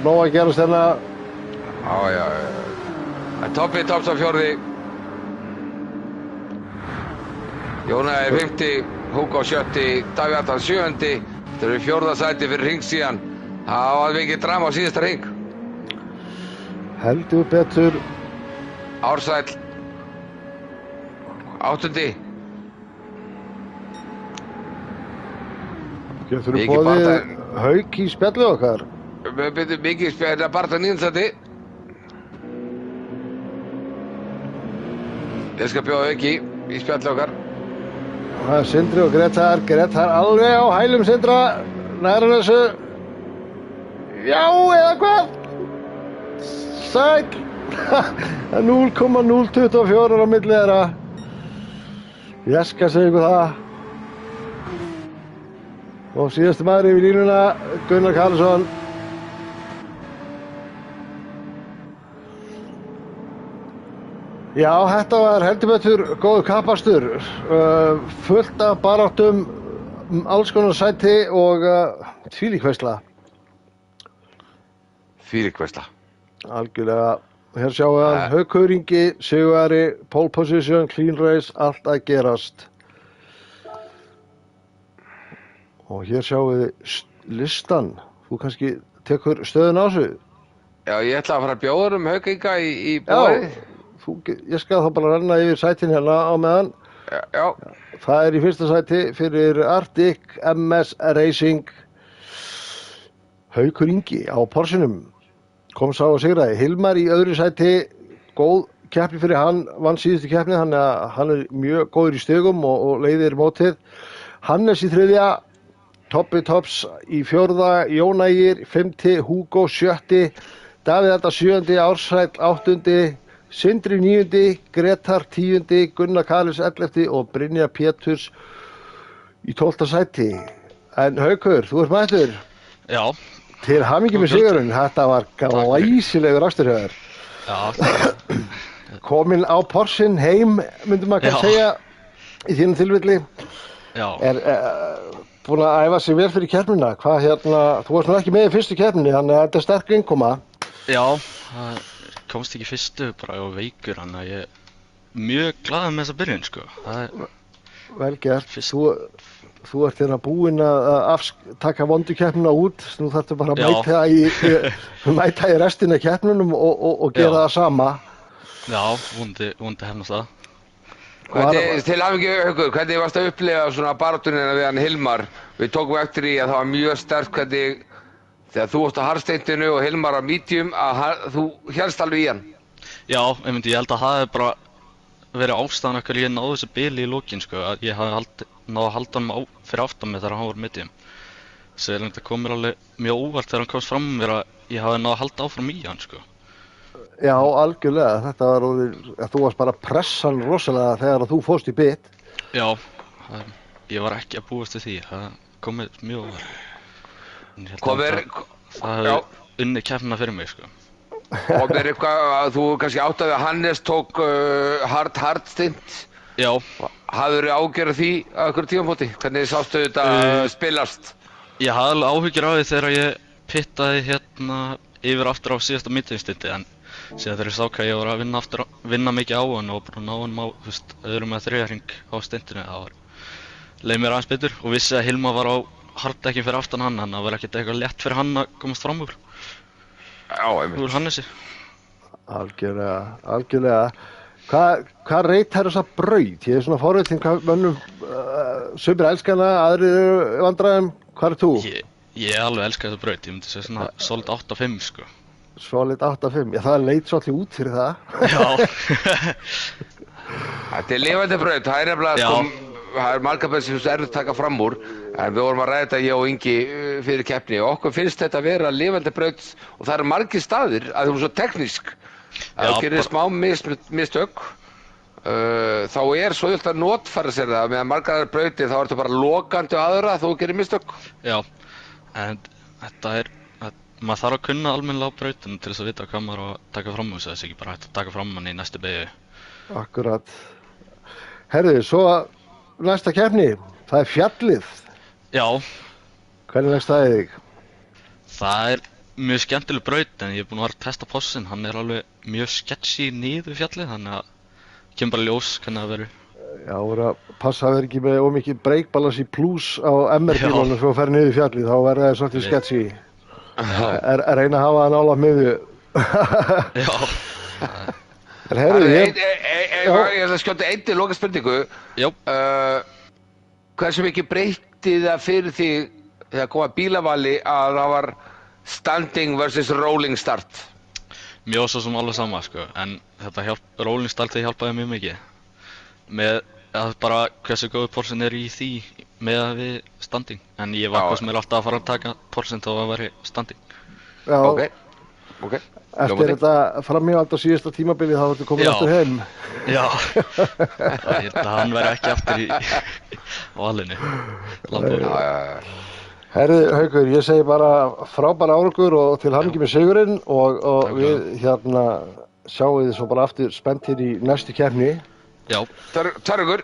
nóg að gerast hérna. Já. Toppi topps á 4. Jónægi er 5. Hugo 7. Davíð Attans 7. Þetta eru 4. sæti fyrir hring síðan. Það var mikið drama á síðasta hring. Heldur betur. Ársæll 8. Getur þú boðið Hauk í spjallið okkar? Mikið spjallið að barta 9. sæti. Ég skal bjóða Hauk í spjallið okkar. Það er Sindri og Gretar alveg á hælum Sindra. Næra þessu. Já, eða hvað? Sæll. 0,024 á milli þeirra. Ég skal segja ykkur það. Og síðasti maður yfir línuna, Gunnar Karlsson. Já, þetta var heldur betur góður kappastur. Fullt af baráttum, alls konar sæti og þvílík veisla. Þvílík veisla. Algjörlega. Hér sjáum við hann Haukur Ingi, sigurvegari, pole position, clean race, allt að gerast. Og hér sjáum við listan. Þú kannski tekur stöðun á þessu. Já, ég ætla að fara að bjóða Hauk Inga í boði. Já, ég skal þá bara renna yfir sætin hérna á meðan. Já. Það er í 1. sæti fyrir Arctic MS Racing. Haukur Ingi á Porschenum. Kom sá að sigraði. Hilmar í 2. sæti, góð keppni fyrir hann, vann síðustu keppni, þannig að hann er mjög góður í stigum og leiðir mótið. Hannes í 3. Toppi topps í 4. Jónægir 5. Hugo 7. Davíð Adda 7. Ársæll 8. Sindri 9. Gretar 10. Gunnar Karls 11. og Brynja Péturs í 12. sæti. En Haukur, þú ert mættur. Já. Til hamingju með sigurinn, þetta var glæsilegur akstur hjá þér. Já. Kominn á Porschen heim, myndum maður kannski segja, í þínum tilfelli. Já. Er búinn að æfa sig vel fyrir keppnina. Hvað hérna, þú varst nú ekki með í fyrstu keppninni, þannig að þetta er sterk innkoma. Já, komst ekki fyrstu bara ég var veikur, þannig að ég er mjög glaður með þessa byrjun, sko. Það er Vel gert. Fyrst- Þú ert hérna búinn að taka vondu keppnina út. Nú þarftu bara að Já. mæta í restina af keppnunum og gera Já. það sama. Já, vonandi hefnast það. Hvernig, til hamingju Haukur, hvernig varst að upplifa svona baráttunina við hann Hilmar? Við tókum eftir í að það var mjög sterkt hvernig þegar þú varst á harðsteintinu og Hilmar á medium að þú hélst alveg í hann. Já, ég held að það hefði bara verið ástæðan okkar ég náði þessu bili í lokin, sko, að ég hafði náði að halda hann fyrir aftan mig þegar hann var medium. Svo það kom mér alveg mjög óvart þegar hann komst fram með mér að ég hafði náði að halda áfram í hann, sko. Já, algjörlega. Þetta var þú varst bara að pressa hann rosalega þegar þú fórst í bit. Já, ég var ekki að búast við því, það kom mér mjög óvart. En ég held að það hefði unnið keppnina fyrir mig, sko. Og mér eitthvað að þú kannski áttaði að Hannes tók hard stint. Já, Hafðirðu ágjörð því á einhverju tímamóti? Hvernig sástu þetta spilast? ég hafði alveg áhyggjur á því þegar ég pittaði hérna yfir aftur á síðasta meetingstundi, en síðan þegar ég sá hvað ég var að vinna mikið á hann og bara ná hann á, þú veist, öðrum eða þriðja hring á stintinu, það leið mér aðeins betur og vissi að Hilmar var á harddekkin fyrir aftan hann, þannig að það var ekkert eitthvað létt fyrir hann að komast fram úr Hannesi. Algjörlega. Hvað reyt þær þessa braut? Ég er svona forvitin hvað mönnum sumir elska hana, aðrir eru vandræðum. Hvað þú? Ég alveg elska þessa braut, ég myndi segja svona solid 8-5, sko. Solid 8-5, já það leit svolítið út fyrir það. Já. Þetta er lifandi braut, það er nefnilega sko, það er margar bæði sem er erfitt að taka fram úr, en við vorum að ræða þetta ég og Ingi fyrir keppni og okkur finnst þetta að vera lifandi braut og það eru margir staðir að þú er svo teknísk að þú gerir smá mistök þá er svo auðvitað að notfæra sér það meðan margar brautir þá ertu bara lokandi á aðra þú gerir mistök. Já, en þetta er maður þarf að kunna almennilega á brautinu til þess að vita hvað maður á að taka fram úr þess ekki bara hægt að taka fram hann í næstu beygju. Akkurat. Herðu, svo næsta keppni, það er fjallið. Já. Hvernig leggst það í þig? Það er mjög skemmtileg braut en ég er búinn að vera að testa possin, hann er alveg mjög sketchy niður fjallið, þannig að kemur bara ljós hvernig það verður. Já, voru að passa að vera ekki með ómikið breakbalance í plus á MR-bílunum svo að ferja niður fjallið, þá verður það svolítið sketchy. Reyna að hafa það nálægt miðju. Já. Ég ætla að skjóta einnig loka spurningu. Hversu mikið breytti það fyrir því þegar kom að bílavali að það var standing versus rolling start? Mjög svo sem alveg sama, sko, en þetta rolling startið hjálpaði mjög mikið. Með að bara hversu góður porsin er í því með að við standing. En ég var hvað sem er alltaf að fara að taka porsin þá að vera standing. Já. Ok. Eftir þetta framhjáhald á síðasta tímabili þá ertu komin aftur heim. Já. Ég held að hann verði ekki aftur í valinu. Herri Haukur, ég segi bara frábær árangur og til hamingju með sigurinn og við hérna sjáum þið svo bara aftur spennt hér í næstu keppni. Já. Targur.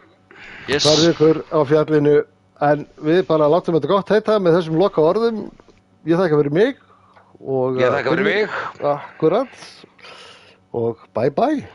Yes. Targur á fjallinu, en við bara látum þetta gott heita með þessum loka orðum. Ég þakka fyrir mig. Ég þakka fyrir mig. Akkurat. Og bye bye.